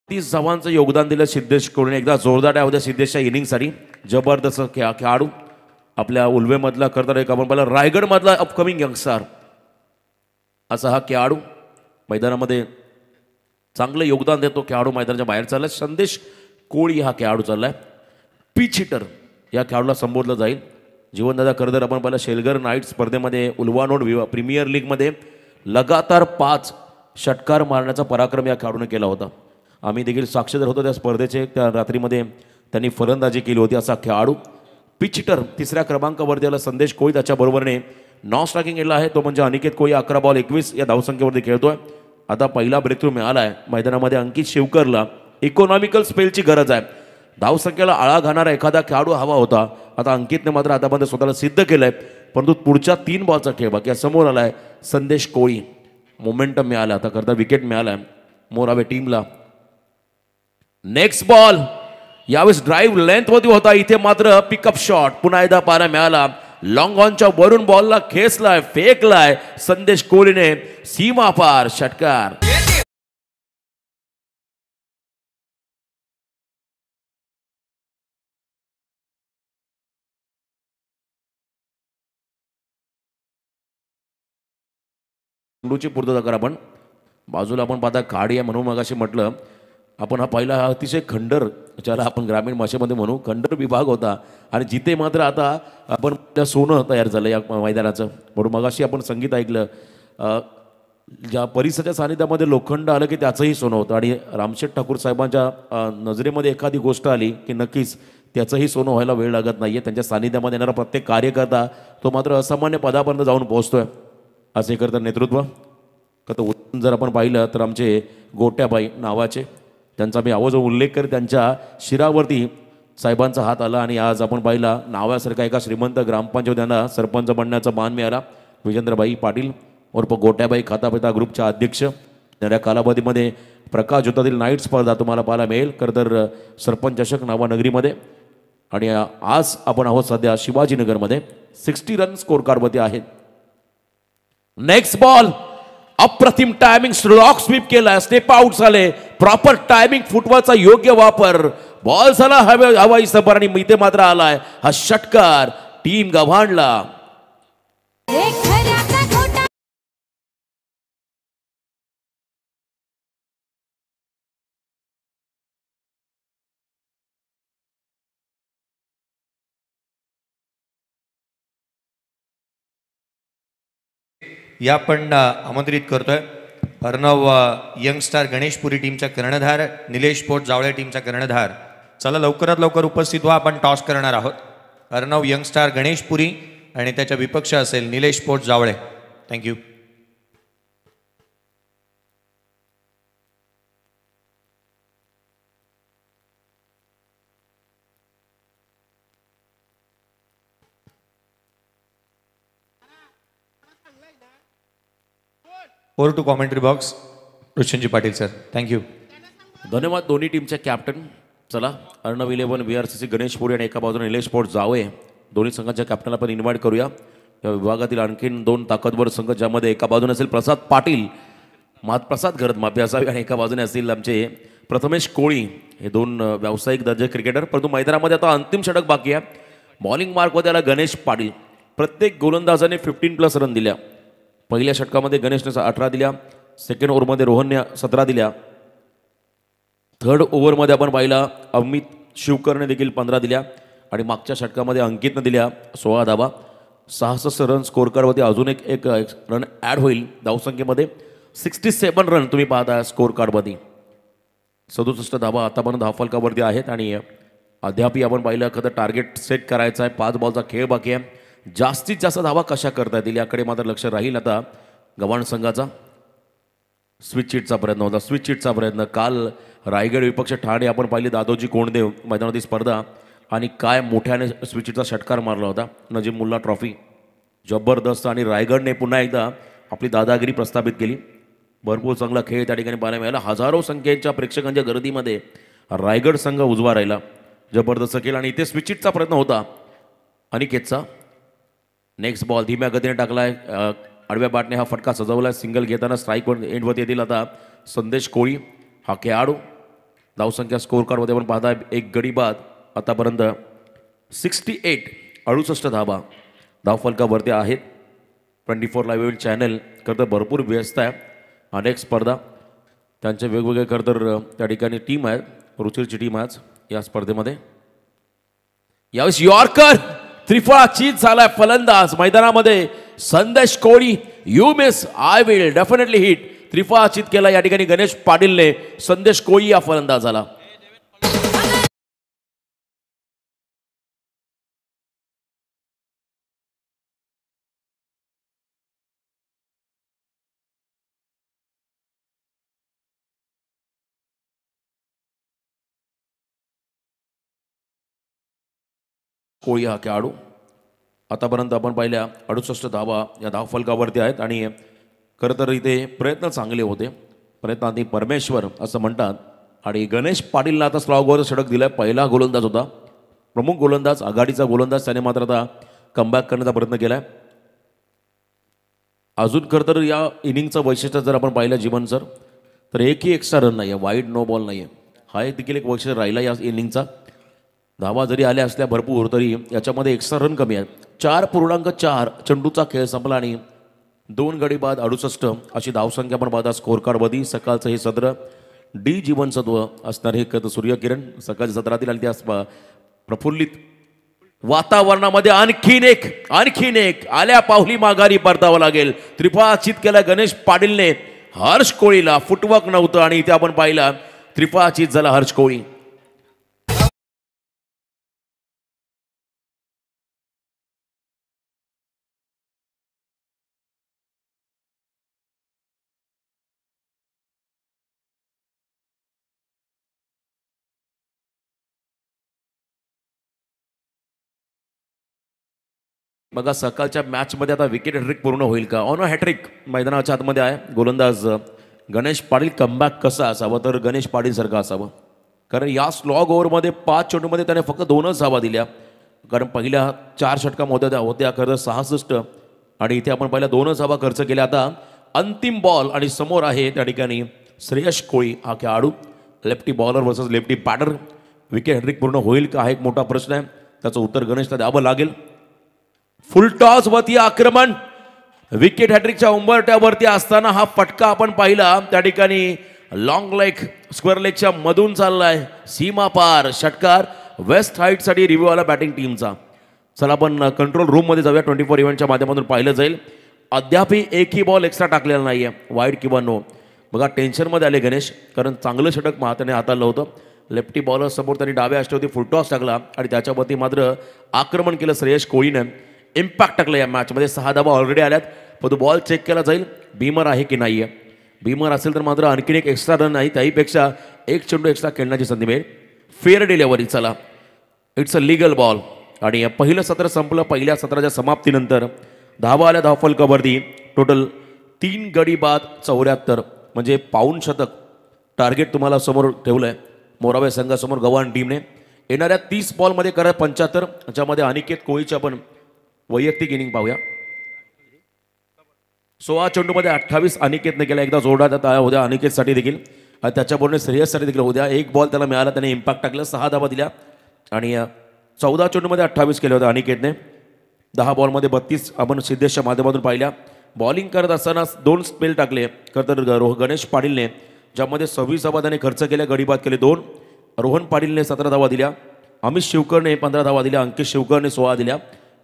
30 धावांचं योगदान दिलं सिद्धेश कोळीने. एकदा जोरदार टाळ्या होत्या सिद्धेशच्या इनिंगसाठी. जबरदस्त खेळाडू आपल्या उल्वेमधला करता एक आपण पाहिलं रायगडमधला अपकमिंग यंगस्टर असा हा खेळाडू मैदानामध्ये चांगलं योगदान देतो. खेळाडू मैदानाच्या बाहेर चाललाय. संदेश कोळी हा खेळाडू चाललाय. पिच हिटर या खेळाडूला संबोधलं जाईल. जीवनदादा करदर आपण पाहिलं शेलगर नाईट स्पर्धेमध्ये उल्वानोड प्रीमियर लीगमध्ये लगातार 5 षटकार मारण्याचा पराक्रम या खेळाडूने केला होता. आम्ही देखील साक्षीदार होतो त्या स्पर्धेचे. त्या रात्रीमध्ये त्यांनी फलंदाजी केली होती. असा खेळाडू पिच हिटर 3ऱ्या क्रमांकावरती आला संदेश कोळी. त्याच्याबरोबरने नॉन स्ट्रायकिंग केला आहे तो म्हणजे अनिकेत कोळी. 11 बॉल 21 या धावसंख्येवरती खेळतोय. आता पहिला ब्रेक थ्रू मिळाला आहे मैदानामध्ये. अंकित शिवकरला इकॉनॉमिकल स्पेलची गरज आहे. धावसंख्येला आळा घालणारा एखादा खेळाडू हवा होता. आता अंकितने मात्र आतापर्यंत स्वतःला सिद्ध केलंय. परंतु पुढच्या 3 बॉलचा खेळ बाकी समोर आलाय संदेश कोळी. मोमेंटम मिळाला आता करता विकेट मिळालाय मोरावे टीमला. नेक्स्ट बॉल यावेळेस ड्राईव्ह लेंथ मध्ये होता. इथे मात्र पिकअप शॉट पुन्हा एकदा पाहायला मिळाला. लॉंग ऑनच्या वरून बॉलला खेचलाय फेकलाय संदेश कोळीने. सीमा पार षटकार. चेंडूची पूर्तता करा. आपण बाजूला आपण पाहता खाडी आहे म्हणून मगाशी म्हटलं आपण हा पहिला अतिशय खंडर ज्याला आपण ग्रामीण भाषेमध्ये म्हणू खंडर विभाग होता. आणि जिथे मात्र आता आपण सोनं तयार झालं या मैदानाचं. म्हणून मगाशी आपण संगीत ऐकलं. ज्या परिसराच्या सानिध्यामध्ये लोखंड आलं की त्याचंही सोनं होतं. आणि रामशेठ ठाकूर साहेबांच्या नजरेमध्ये एखादी गोष्ट आली की नक्कीच त्याचंही सोनं व्हायला वेळ लागत नाही आहे. त्यांच्या सानिध्यामध्ये येणारा प्रत्येक कार्यकर्ता तो मात्र असामान्य पदापर्यंत जाऊन पोहोचतोय. असे करता नेतृत्व तर जर आपण पाहिलं तर आमचे गोट्याबाई नावाचे त्यांचा मी आवाज उल्लेख कर त्यांच्या शिरावरती साहेबांचा हात आला. आणि आज आपण पाहिला नावासारखा एका श्रीमंत ग्रामपंचायत यांना सरपंच बनण्याचा मान मिळाला. विजेंद्रबाई पाटील उर्फ गोट्याबाई खातापिता ग्रुपच्या अध्यक्ष. येणाऱ्या कालावधीमध्ये प्रकाश ज्योतातील नाईट स्पर्धा तुम्हाला पाहायला मिळेल करतर सरपंच चषक नावानगरीमध्ये. आणि आज आपण आहोत सध्या शिवाजीनगरमध्ये. 60 रन स्कोर कार्डवरती आहेत. नेक्स्ट बॉल अप्रतिम टायमिंग स्लॉक स्वीप केला. स्टेप आउट झाले. प्रॉपर टायमिंग फुटबॉलचा योग्य वापर. बॉल झाला हवाई सफर आणि इथे मात्र आलाय हा षटकार टीम गव्हाणला. या पण आमंत्रित करतोय अर्णव यंगस्टार गणेशपुरी टीमचा कर्णधार, निलेश पोट जावळे टीमचा कर्णधार. चला लवकरात लवकर उपस्थित व्हा. आपण टॉस करणार आहोत. अर्णव यंगस्टार गणेशपुरी आणि त्याच्या विपक्ष असेल Nilesh Pot Javale. Thank you. Over to commentary box ऋषिंजी पाटील सर. थँक्यू. धन्यवाद दोन्ही टीमचे कॅप्टन. चला अर्णव 11 VRCC गणेशपुरी आणि एका बाजूने निलेश पोट जावळे दोन्ही संघाच्या कॅप्टनला पण इन्व्हाइट करूया. या विभागातील आणखीन 2 ताकदवर संघ ज्यामध्ये एका बाजूने असेल प्रसाद पाटील प्रसाद घरत माफी असावी आणि एका बाजूने असतील आमचे प्रथमेश कोळी. हे 2 व्यावसायिक दर्जा क्रिकेटर. परंतु मैदानामध्ये आता अंतिम षटक बाकी आहे. बॉलिंग मार्कमध्ये आला गणेश पाटील. प्रत्येक गोलंदाजाने 15+ रन दिल्या. पहिल्या षटकामध्ये गणेशने 18 दिल्या. सेकंड ओव्हरमध्ये रोहनने 17 दिल्या. थर्ड ओव्हरमध्ये आपण पाहिला अमित शिवकरने देखील 15 दिल्या. आणि मागच्या षटकामध्ये अंकितने दिल्या 16 धावा. 66 रन स्कोर कार्डवरती अजून एक रन ॲड होईल धावसंख्येमध्ये. 67 रन तुम्ही पाहता स्कोर कार्डमध्ये. 67 धावा आतापर्यंत धावफलकावरती आहेत. आणि अद्यापही आपण पाहिलं एखादं टार्गेट सेट करायचं आहे. 5 बॉलचा खेळ बाकी आहे. जास्तीत जास्त धावा कशा करता येतील याकडे मात्र लक्ष राहील आता गव्हाण संघाचा. स्विच चिटचा प्रयत्न होता. स्विच चिटचा प्रयत्न काल रायगड विपक्ष ठाणे आपण पाहिली दादोजी कोंडदेव मैदानातील स्पर्धा आणि काय मोठ्याने स्विच चिटचा षटकार मारला होता. नजीम मुल्ला ट्रॉफी जबरदस्त. आणि रायगडने पुन्हा एकदा आपली दादागिरी प्रस्थापित केली. भरपूर चांगला खेळ त्या ठिकाणी पाहायला मिळाला. हजारो संख्येच्या प्रेक्षकांच्या गर्दीमध्ये रायगड संघ उजवा राहिला. जबरदस्त केला. आणि इथे स्विच चिटचा प्रयत्न होता अनिकेतचा. नेक्स्ट बॉल धीम्या गतीने टाकलाय. आडव्या बॅटने हा फटका सजवलाय. सिंगल घेताना स्ट्राईकवर एंडवरती येतील आता संदेश कोळी हा खेळाडू. धावसंख्या स्कोर कार्डमध्ये आपण पाहता एक गडी बाद आतापर्यंत 68 68 धाबा धावफलकावरती आहेत. 24 लाईव्ह इव्हेंट चॅनल खरं तर भरपूर व्यस्त आहे. अनेक स्पर्धा त्यांचे वेगवेगळे खरं तर त्या ठिकाणी टीम आहेत. रुचिरची टीम आज या स्पर्धेमध्ये. यावेळेस यॉर्कर त्रिफळा चीज झालाय फलंदाज मैदानामध्ये Sandesh Koli. You miss I will definitely hit. त्रिफळा चीत केला या ठिकाणी गणेश पाटीलने. संदेश कोळी या फलंदाजाला. कोळी हा खेळाडू आतापर्यंत आपण पाहिल्या 68 धावा या धावफलकावरती आहेत. आणि खरं तर इथे प्रयत्न चांगले होते. प्रयत्नांती परमेश्वर असं म्हणतात. आणि गणेश पाटीलला आता स्लॉगवर षटक दिलाय. पहिला गोलंदाज होता, प्रमुख गोलंदाज, आघाडीचा गोलंदाज. त्याने मात्र आता कमबॅक करण्याचा प्रयत्न केलाय. अजून खरं तर या इनिंगचं वैशिष्ट्य जर आपण पाहिलं जीवन सर, तर एकही एक्स्ट्रा रन नाही आहे, वाईड नो बॉल नाही आहे. हा एक देखील एक वैशिष्ट्य राहिला या इनिंगचा. धावा जरी आल्या असल्या भरपूर तरी याच्यामध्ये एक्स्ट्रा रन कमी आहेत. 4.4 चेंडूचा खेळ संपला आणि 2 गडी बाद 68 अशी धावसंख्या पण पाहता स्कोर कार्डमध्ये. सकाळचं हे सत्र डी जीवनसत्व असणार हे सूर्यकिरण सकाळच्या सत्रातील आणि त्या प्रफुल्लित वातावरणामध्ये आणखीन एक आल्या पावली माघारी परतावं लागेल. त्रिफळा चीत केला गणेश पाटीलने. हर्ष कोळीला फुटवर्क नव्हतं आणि इथे आपण पाहिला त्रिफळा चीत झाला हर्ष कोळी. बघा सकाळच्या मॅचमध्ये आता विकेट हॅट्रिक पूर्ण होईल का? ऑन हॅट्रिक मैदानाच्या आतमध्ये आहे. गोलंदाज गणेश पाटील. कमबॅक कसा असावं तर गणेश पाटील सारखं असावं. कारण या स्लॉग ओव्हरमध्ये 5 चेंडूमध्ये त्याने फक्त 2च धावा दिल्या. कारण पहिल्या 4 षटकामध्ये होत्या खरं 66 आणि इथे आपण पहिल्या 2च धावा खर्च केल्या. आता अंतिम बॉल आणि समोर आहे त्या ठिकाणी श्रेयश कोळी हा खेळाडू. Lefty bowler versus lefty batter. Wicket hat trick पूर्ण होईल का हा एक मोठा प्रश्न आहे. त्याचं उत्तर गणेशला द्यावं लागेल. फुल टॉस वरती आक्रमण. विकेट हॅट्रिकच्या उंबरट्यावरती असताना हा फटका आपण पाहिला. त्या ठिकाणी लॉंग लेग स्क्वेअर लेगच्या मधून चाललाय सीमा पार. षटकार वेस्ट हाईटसाठी रिव्ह्यू आला बॅटिंग टीमचा. चला आपण कंट्रोल रूममध्ये जाऊया. 24 इव्हेंटच्या माध्यमातून पाहिलं जाईल. अद्यापही एकही बॉल एक्स्ट्रा टाकलेला नाहीये, वाईड किंवा नो. बघा टेन्शनमध्ये आले गणेश, कारण चांगलं षटक महात्याने हाताळलं होतं. लेफ्टी बॉलर समोर त्यांनी डाव्या अष्टवती फुलटॉस टाकला आणि त्याच्यावरती मात्र आक्रमण केलं श्रेयश कोळीने. इम्पॅक्ट टाकलं या मॅचमध्ये. 6 धावा ऑलरेडी आल्यात. पण तो बॉल चेक केला जाईल बीमर आहे की नाही आहे. बीमर असेल तर मात्र आणखीन एक एक्स्ट्रा रन नाही, त्याहीपेक्षा एक चेंडू एक्स्ट्रा खेळण्याची संधी मिळेल. Fair delivery. चला इट्स अ लिगल बॉल. आणि पहिलं सत्र संपलं. पहिल्या सत्राच्या समाप्तीनंतर धावा आल्या धावफलकावरती. टोटल 3 गडी बाद 74 म्हणजे पाऊण शतक टार्गेट तुम्हाला समोर ठेवलं आहे मोराबे संघासमोर गव्हाण टीमने. येणाऱ्या 30 बॉलमध्ये करा 75, ज्यामध्ये अनिकेत कोळीची आपण वैयक्तिक इनिंग पाहूया. 16 चेंडूमध्ये 28 अनिकेतने केला. एकदा जोरदार उद्या अनिकेतसाठी देखील आणि त्याच्याबरोबर श्रेयससाठी देखील उद्या एक बॉल त्याला मिळाला, त्याने इम्पॅक्ट टाकलं. 6 धावा दिल्या आणि 14 चेंडूमध्ये 28 केले होते अनिकेतने. 10 बॉलमध्ये 32 आपण सिद्धेशच्या माध्यमातून पाहिल्या. बॉलिंग करत असताना 2 स्पेल टाकले खरं तर गणेश पाटीलने, ज्यामध्ये 26 धावा त्याने खर्च केल्या. गडीबाद केले 2. रोहन पाटीलने 17 धावा दिल्या. अमित शिवकरने 15 धावा दिल्या. अंकित शिवकरने 16 दिल्या.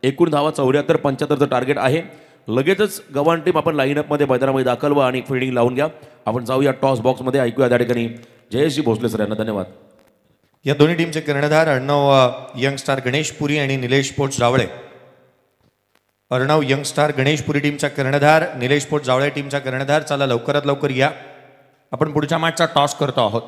एकूण धावा 74-75चं टार्गेट आहे. लगेचच गव्हाण टीम आपण लाईनअपमध्ये मैदानामध्ये दाखल व्हा आणि फिल्डिंग लावून घ्या. आपण जाऊया टॉस बॉक्समध्ये. ऐकूया त्या ठिकाणी जयेशजी भोसले सर यांना धन्यवाद. या दोन्ही टीमचे कर्णधार अर्णव यंगस्टार गणेशपुरी आणि निलेश पोट जावळे. अर्णव यंगस्टार गणेशपुरी टीमचा कर्णधार, निलेश पोट जावळे टीमचा कर्णधार. चला लवकरात लवकर या, आपण पुढच्या मॅचचा टॉस करतो आहोत.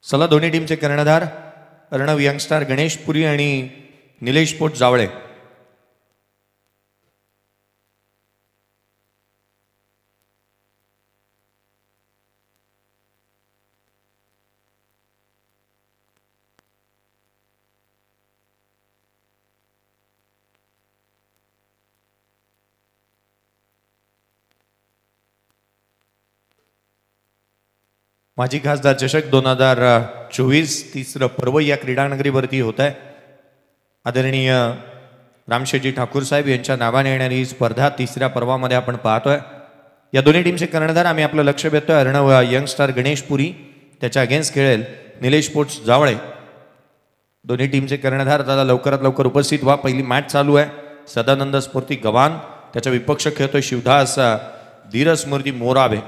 चला दोन्ही टीमचे कर्णधार अर्णव यंगस्टार गणेशपुरी आणि निलेश पोट जावळे. माजी खासदार चषक 2024 तिसरं पर्व या क्रीडानगरीवरती होत आहे. आदरणीय रामशेजी ठाकूर साहेब यांच्या नावाने येणारी ही स्पर्धा तिसऱ्या पर्वामध्ये आपण पाहतोय. या दोन्ही टीमचे कर्णधार आम्ही आपलं लक्ष वेधतोय. अर्णव यंगस्टार गणेश पुरी, त्याच्या अगेन्स्ट खेळेल निलेश स्पोर्ट्स जावळे. दोन्ही टीमचे कर्णधार दादा लवकरात लवकर उपस्थित व्हा. पहिली मॅच चालू आहे. सदानंद स्फूर्ती गव्हाण, त्याच्या विपक्ष खेळतोय शिवदास धीरस्मृती मोराबे.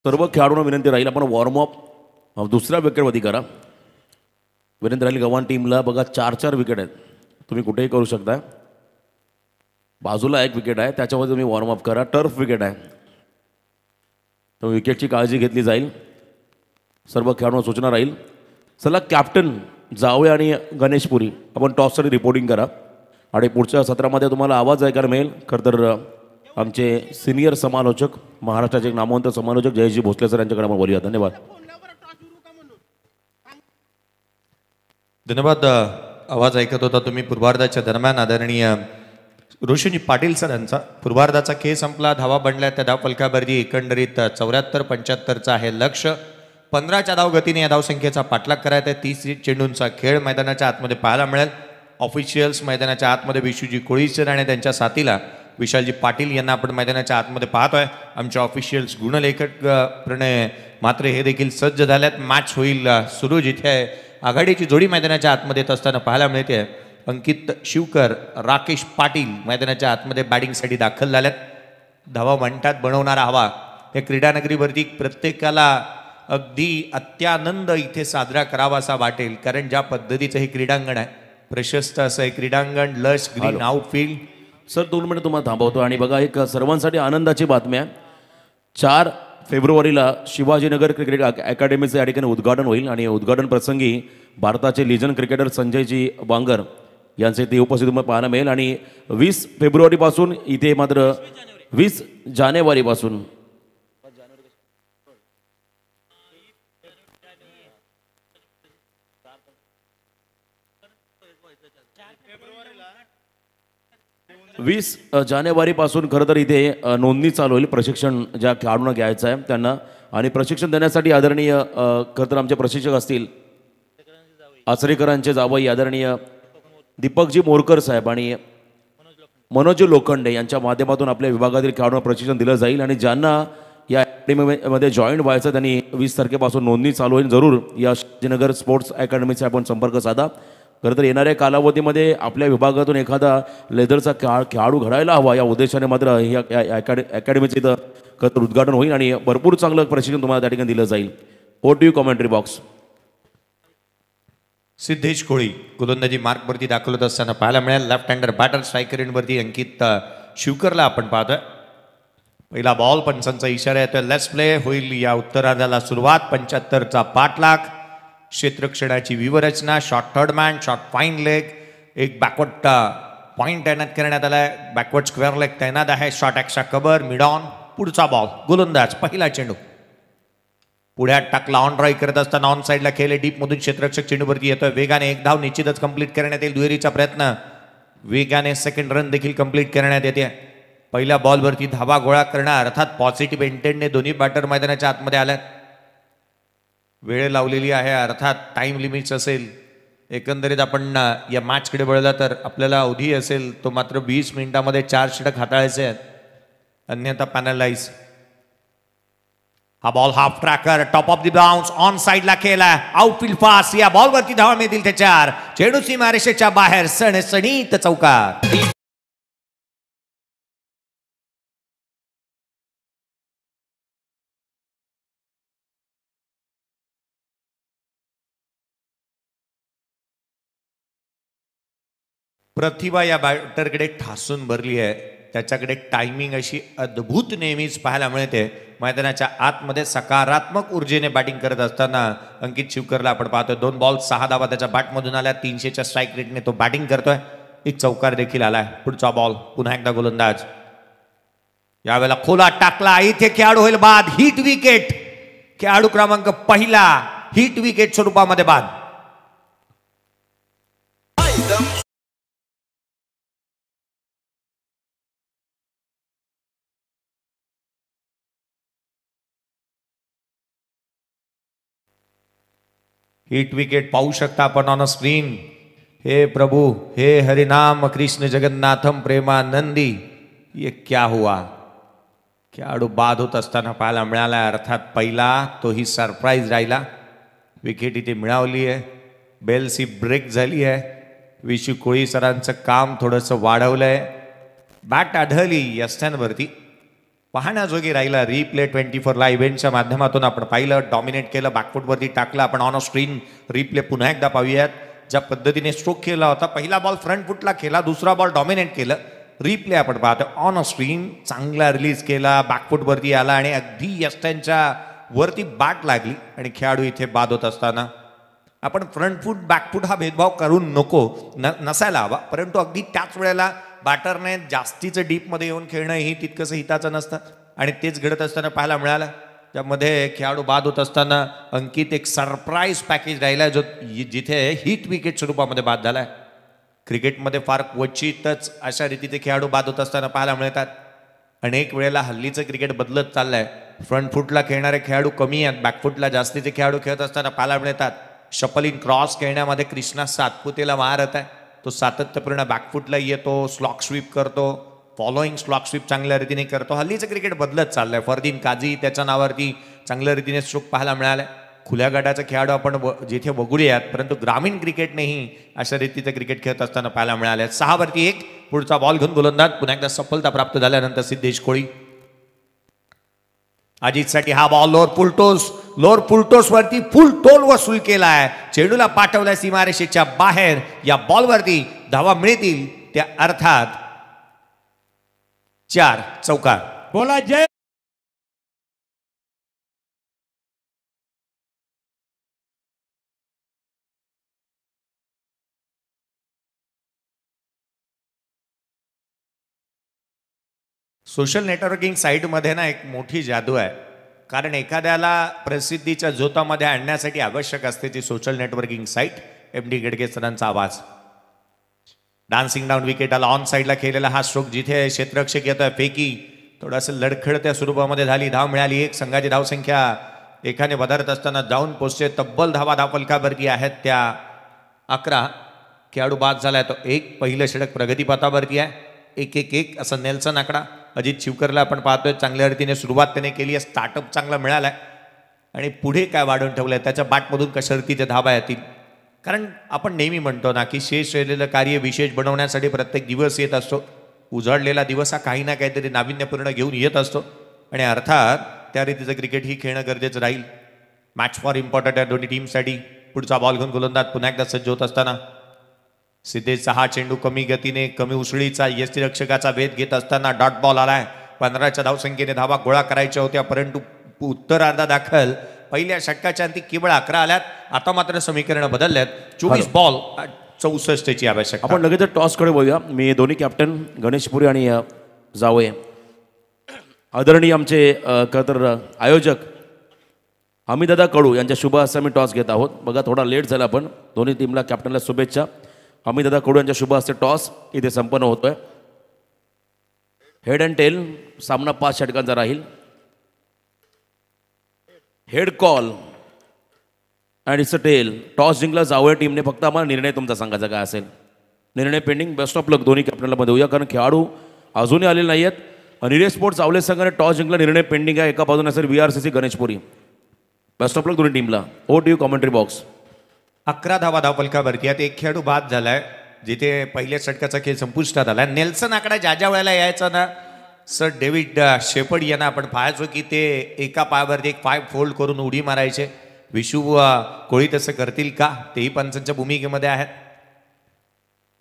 सर्व खेळाडूंना विनंती राहील आपण वॉर्मअप दुसऱ्या विकेटवरती करा. विनंती राहील गव्हाण टीमला. बघा 4-4 विकेट आहेत, तुम्ही कुठेही करू शकता. बाजूला एक विकेट आहे, त्याच्यावर तुम्ही वॉर्मअप करा. टर्फ विकेट आहे, तर विकेटची काळजी घेतली जाईल. सर्व खेळाडूंना सूचना राहील. चला कॅप्टन जावळे आणि गणेश पुरी आपण टॉससाठी रिपोर्टिंग करा आणि पुढच्या सत्रामध्ये तुम्हाला आवाज ऐकायला मिळेल. खरं तर आमचे सिनियर समालोचक, महाराष्ट्राचे एक नामवंत समालोचक जयजी भोसले सर यांच्याकडे आपण बोलूया. धन्यवाद. धन्यवाद. आवाज ऐकत होता तुम्ही पूर्वार्धाच्या दरम्यान आदरणीय रोशनी पाटील सर यांचा. पूर्वार्धाचा खेळ संपला, धावा बनल्या त्या धाव फलकावरती एकंदरीत 74-75चं आहे लक्ष्य. 15च्या धाव गतीने या धावसंख्येचा पाठलाग करायचा आहे. 30 चेंडूंचा खेळ मैदानाच्या आतमध्ये पाहायला मिळेल. ऑफिशियल्स मैदानाच्या आतमध्ये विशूजी कोळीसर आणि त्यांच्या साथीला विशालजी पाटील यांना आपण मैदानाच्या आतमध्ये पाहतोय. आमचे ऑफिशियल्स गुणलेखक प्रणय मात्र हे देखील सज्ज झाल्यात. मॅच होईल सुरू, जिथे आघाडीची जोडी मैदानाच्या आतमध्ये येत असताना पाहायला मिळते. अंकित शिवकर, राकेश पाटील मैदानाच्या आतमध्ये बॅटिंगसाठी दाखल झाल्यात. धावा म्हणतात बनवणारा हवा या क्रीडानगरीवरती प्रत्येकाला अगदी अत्यानंद इथे साजरा करावा असा वाटेल, कारण ज्या पद्धतीचं हे क्रीडांगण आहे, प्रशस्त असं हे क्रीडांगण, lush green outfield. Sir 2 minute तुम्हाला थांबवतो. आणि बघा एक सर्वांसाठी आनंदाची बातमी आहे. 4 फेब्रुवारीला शिवाजीनगर क्रिकेट अकॅडमीचं या ठिकाणी उद्घाटन होईल आणि उद्घाटन प्रसंगी भारताचे लिजन क्रिकेटर संजयजी बांगर यांचे ते उपस्थित तुम्हाला पाहायला मिळेल. आणि 20 फेब्रुवारीपासून इथे मात्र 20 जानेवारीपासून जानेवारीपासून खरं तर इथे नोंदणी चालू होईल. प्रशिक्षण ज्या खेळाडूंना घ्यायचं आहे त्यांना, आणि प्रशिक्षण देण्यासाठी आदरणीय खरं तर आमचे प्रशिक्षक असतील आचरेकरांचे जावई आदरणीय दीपकजी मोरकर साहेब आणि मनोज लोखंडे यांच्या माध्यमातून आपल्या विभागातील खेळाडूंना प्रशिक्षण दिलं जाईल. आणि ज्यांना या अकॅडमीमध्ये जॉईन व्हायचं त्यांनी 20 तारखेपासून नोंदणी चालू होईल. जरूर या शिवाजीनगर स्पोर्ट्स अकॅडमीचा आपण संपर्क साधा. खरं तर येणाऱ्या कालावधीमध्ये आपल्या विभागातून एखादा लेदरचा खेळाडू घडायला हवा या उद्देशाने मात्र या अकॅडमीचं इथं खरं तर उद्घाटन होईल आणि भरपूर चांगलं प्रशिक्षण तुम्हाला त्या ठिकाणी दिलं जाईल. Over to you commentary box. Siddhesh Koli गोलंदाजी मार्कवरती दाखल होत असताना पाहायला मिळेल. लेफ्ट हँडर बॅटर स्ट्रायकर एंडवरती अंकित शिवकरला आपण पाहतोय. पहिला बॉल, पंचांचा इशारा येतोय. लेट्स प्ले होईल या उत्तरार्धाला सुरुवात. 75चा पाठलाग, क्षेत्रक्षणाची व्यूहरचना, short third man, short fine leg, एक बॅकवर्ड पॉईंट तैनात करण्यात आलाय. बॅकवर्ड स्क्वेअर लेग तैनात आहे. Short extra cover, mid on. पुढचा बॉल, गोलंदाज पहिला चेंडू पुढ्यात टाकला. ऑन ड्राईव्ह करत असताना ऑन साईडला खेळले. डीप मधून क्षेत्ररक्षक चेंडूवरती येतोय. वेगाने एक धाव निश्चितच कंप्लीट करण्यात येईल. दुहेरीचा प्रयत्न, वेगाने सेकंड रन देखील कंप्लीट करण्यात येते. पहिल्या बॉलवरती धावा गोळा करणार, अर्थात पॉझिटिव्ह इंटेंटने दोन्ही बॅटर मैदानाच्या आतमध्ये आल्यात. वेळ लावलेली आहे, अर्थात टाइम लिमिट्स असेल. एकंदरीत आपण या मॅचकडे वळला तर आपल्याला अवधी असेल तो मात्र 20 मिनिटांमध्ये 4 षटक हाताळायचे आहेत. अन्यथा पॅनलाइज. हा ball half tracker top of the bounce on साइडला केला. Outfield pass. या बॉलवरती धावा मिळतील ते 4. चेंडू सीमारेषेच्या बाहेर सणसणीत चौकार. प्रतिभा या बॅटरकडे ठासून भरली आहे. त्याच्याकडे टायमिंग अशी अद्भुत नेहमीच पाहायला मिळते. मैदानाच्या आतमध्ये सकारात्मक ऊर्जेने बॅटिंग करत असताना अंकित शिवकरला आपण पाहतोय. 2 बॉल 6 धावा त्याच्या बॅटमधून आल्या. 300च्या स्ट्राईक रेटने तो बॅटिंग करतोय. एक चौकार देखील आलाय. पुढचा बॉल पुन्हा एकदा गोलंदाज. यावेळेला खोला टाकला. इथे खेळाडू होईल बाद. Hit wicket. खेळाडू क्रमांक पहिला हिट विकेट स्वरूपामध्ये बाद. हिट विकेट पाहू शकता आपण ऑन स्क्रीन. हे प्रभु हे हरिनाम कृष्ण जगन्नाथम प्रेमानंदी. ये क्या हुआ. खेळाडू बाद होत असताना पाहायला मिळाला. अर्थात पहिला तोही सरप्राईज राहिला. विकेट इथे मिळवली आहे. बेल्स ही ब्रेक झाली आहे. विशू कोळी सरांचं काम थोडंसं वाढवलंय. बॅट आढळली यस्त्यांवरती. पाहण्याजोगी राहिला. रिप्ले 24 ला इव्हेंटच्या माध्यमातून आपण पाहिलं. डॉमिनेट केलं. बॅकफुटवरती टाकलं. आपण ऑन स्क्रीन रिप्ले पुन्हा एकदा पाहूयात. ज्या पद्धतीने स्ट्रोक केला होता. पहिला बॉल फ्रंट फुटला केला. दुसरा बॉल डॉमिनेट केलं. रिप्ले आपण पाहतो ऑन स्क्रीन. चांगला रिलीज केला. बॅकफुटवरती आला आणि अगदी यष्ट्यांच्या वरती बॅट लागली आणि खेळाडू इथे बाद होत असताना आपण फ्रंट फूट बॅकफूट हा भेदभाव करू नको नसायला हवा. परंतु अगदी त्याच वेळेला बॅटरने जास्तीचं डीपमध्ये येऊन खेळणं ही तितकंसं हिताचं नसतं आणि तेच घडत असताना पाहायला मिळालं. त्यामध्ये खेळाडू बाद होत असताना अंकित एक सरप्राईज पॅकेज राहिला जो जिथे हिट विकेट स्वरूपामध्ये बाद झालाय. क्रिकेटमध्ये फार क्वचितच अशा रीतीचे खेळाडू बाद होत असताना पाहायला मिळतात. अनेक वेळेला हल्लीचं क्रिकेट बदलत चाललंय. फ्रंट फूटला खेळणारे खेळाडू कमी आहेत. बॅकफूटला जास्तीचे खेळाडू खेळत असताना पाहायला मिळतात. शफल इन क्रॉस खेळण्यामध्ये कृष्णा सातपुतेला महारथ आहे. तो सातत्यपूर्ण बॅकफुटला येतो. स्लॉक स्वीप करतो. फॉलोईंग स्लॉक स्वीप चांगल्या रीतीने करतो. हल्लीचं क्रिकेट बदलत चाललंय. फरदीन काझी त्याच्या नावावरती चांगल्या रीतीने स्ट्रोक पाहायला मिळालाय. खुल्या गटाचा खेळाडू आपण जिथे वगळूयात परंतु ग्रामीण क्रिकेटनेही अशा रीतीचं क्रिकेट खेळत असताना पाहायला मिळाले. 6 वरती 1. पुढचा बॉल घेऊन गोलंदाज. पुन्हा एकदा सफलता प्राप्त झाल्यानंतर सिद्धेश कोळी. अजितसाठी हा बॉल लोअर फुलटोस वरती फुल टोल वसूल केलाय. चेंडूला पाठवलाय सीमारेषेच्या बाहेर. या बॉलवरती धावा मिळतील त्या अर्थात 4 चौकार. बोला जय. सोशल नेटवर्किंग साईटमध्ये ना एक मोठी जादू आहे. कारण एखाद्याला प्रसिद्धीच्या झोतामध्ये आणण्यासाठी आवश्यक असते ती सोशल नेटवर्किंग साईट. MD गडके सरांचा आवाज. डान्सिंग डाऊन विकेट आला. ऑन साईडला खेळलेला हा स्ट्रोक जिथे क्षेत्ररक्षक येतोय फेकी थोडंसं लडखडत्या स्वरूपामध्ये झाली. धाव मिळाली 1. संघाची धावसंख्या एकाने वधारत असताना जाऊन पोहोचते. तब्बल धावा फलकावरती आहेत त्या 11. खेळाडू बाद झालाय तो 1. पहिलं षटक प्रगतीपथावरती आहे. 1-1-1 असा नेल्सन आकडा. अजित शिवकरला आपण पाहतोय चांगल्या रीतीने सुरुवात त्याने केली आहे. स्टार्टअप चांगला मिळालाय आणि पुढे काय वाढवून ठेवलंय त्याच्या बॅटमधून कशा रीतीच्या धावा येतील. कारण आपण नेहमी म्हणतो ना की शेष राहिलेलं कार्य विशेष बनवण्यासाठी प्रत्येक दिवस येत असतो. उजाडलेला दिवस हा काही ना काहीतरी नाविन्यपूर्ण घेऊन येत असतो आणि अर्थात त्या रीतीचं क्रिकेट ही खेळणं गरजेचं राहील. मॅच फॉर इम्पॉर्टंट आहे दोन्ही टीमसाठी. पुढचा बॉल घेऊन गोलंदाज पुन्हा एकदा सज्ज होत असताना सिद्धेशचा हा चेंडू कमी गतीने कमी उसळीचा यष्टीरक्षकाचा वेध घेत असताना डॉट बॉल आलाय. 15च्या धावसंख्येने धावा गोळा करायच्या होत्या परंतु उत्तरार्धा दाखल पहिल्या षटकाच्या अंती केवळ 11 आल्यात. आता मात्र समीकरण बदलल्यात. 24 बॉल 64ची आवश्यकता. आपण लगेच टॉसकडे बघूया. मी दोन्ही कॅप्टन गणेशपुरी आणि जावळे आदरणीय आमचे तर आयोजक अमितदादा कडू यांच्या शुभ हस्ते मी टॉस घेत आहोत. बघा थोडा लेट झाला पण दोन्ही टीमला कॅप्टनला शुभेच्छा. अमितदादा कडू यांच्या शुभ हस्ते टॉस इथे संपन्न होतोय. हेड अँड टेल सामना 5 षटकांचा राहील. Head call and it's a tail. Toss जिंकला जावळे टीमने. फक्त आम्हाला निर्णय तुमचा सांगायचा काय असेल. निर्णय पेंडिंग. बेस्ट ऑफ लक दोन्ही कॅप्टनला मध्ये होऊया कारण खेळाडू अजूनही आलेले नाही आहेत निलेश स्पोर्ट्स आवले संघाने टॉस जिंकला, निर्णय पेंडिंग आहे. एका बाजूने असेल VRCC Ganeshpuri. Best of luck दोन्ही टीमला. O T U commentary box. 11 धावा धावपलकावरती आहेत. एक खेळाडू बाद झालाय जिथे पहिल्या षटकाचा खेळ संपुष्टात आला. नेल्सन आकडा ज्या वेळेला यायचा ना, सर डेव्हिड शेपर्ड यांना आपण पाहायचो की ते एका पायावरती एक पाय फोल्ड करून उडी मारायचे. विशू कोळी तसं करतील का, तेही पंचांच्या भूमिकेमध्ये आहेत.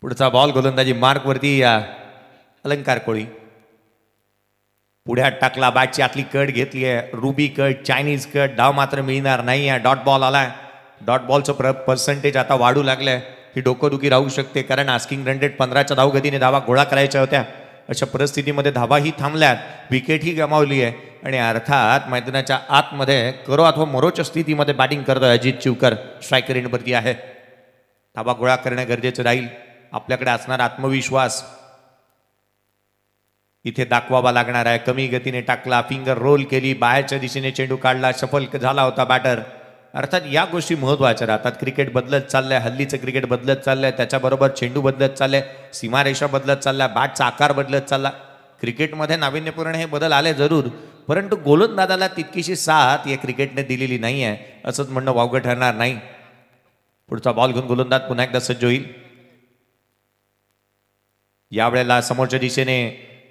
पुढचा बॉल गोलंदाजी मार्कवरती अलंकार कोळी. पुढे हात टाकला, बॅटची आतली कट घेतली आहे, रुबी कट, चायनीज कट. धाव मात्र मिळणार नाही आहे. डॉट बॉल आलाय. डॉट बॉलचं पर्सेंटेज आता वाढू लागलंय. ही डोकंदुखी राहू शकते कारण आस्किंग रन रेट 15च्या धावगतीने धावा गोळा करायच्या होत्या. अशा परिस्थितीमध्ये धावाही थांबल्यात, विकेटही गमावली आहे आणि अर्थात मैदानाच्या आतमध्ये करो अथवा मरोच्या स्थितीमध्ये बॅटिंग करतोय अजित चिवकर. स्ट्रायकर एंडवरती आहे. धावा गोळा करणं गरजेचं राहील. आपल्याकडे असणारा आत्मविश्वास इथे दाखवावा लागणार आहे. कमी गतीने टाकला, फिंगर रोल केली, बाहेरच्या दिशेने चेंडू काढला, सफल झाला होता बॅटर. अर्थात या गोष्टी महत्त्वाच्या राहतात. क्रिकेट बदलत चाललंय, हल्लीचं क्रिकेट बदलत चाललंय, त्याच्याबरोबर चेंडू बदलत चाललंय, सीमारेषा बदलत चालल्या, बॅटचा आकार बदलत चालला. क्रिकेटमध्ये नाविन्यपूर्ण हे बदल आले जरूर, परंतु गोलंदाजाला तितकीशी साथ या क्रिकेटने दिलेली नाही आहे असंच म्हणणं वावगं ठरणार नाही. पुढचा बॉल घेऊन गोलंदाज पुन्हा एकदा सज्ज होईल. यावेळेला समोरच्या दिशेने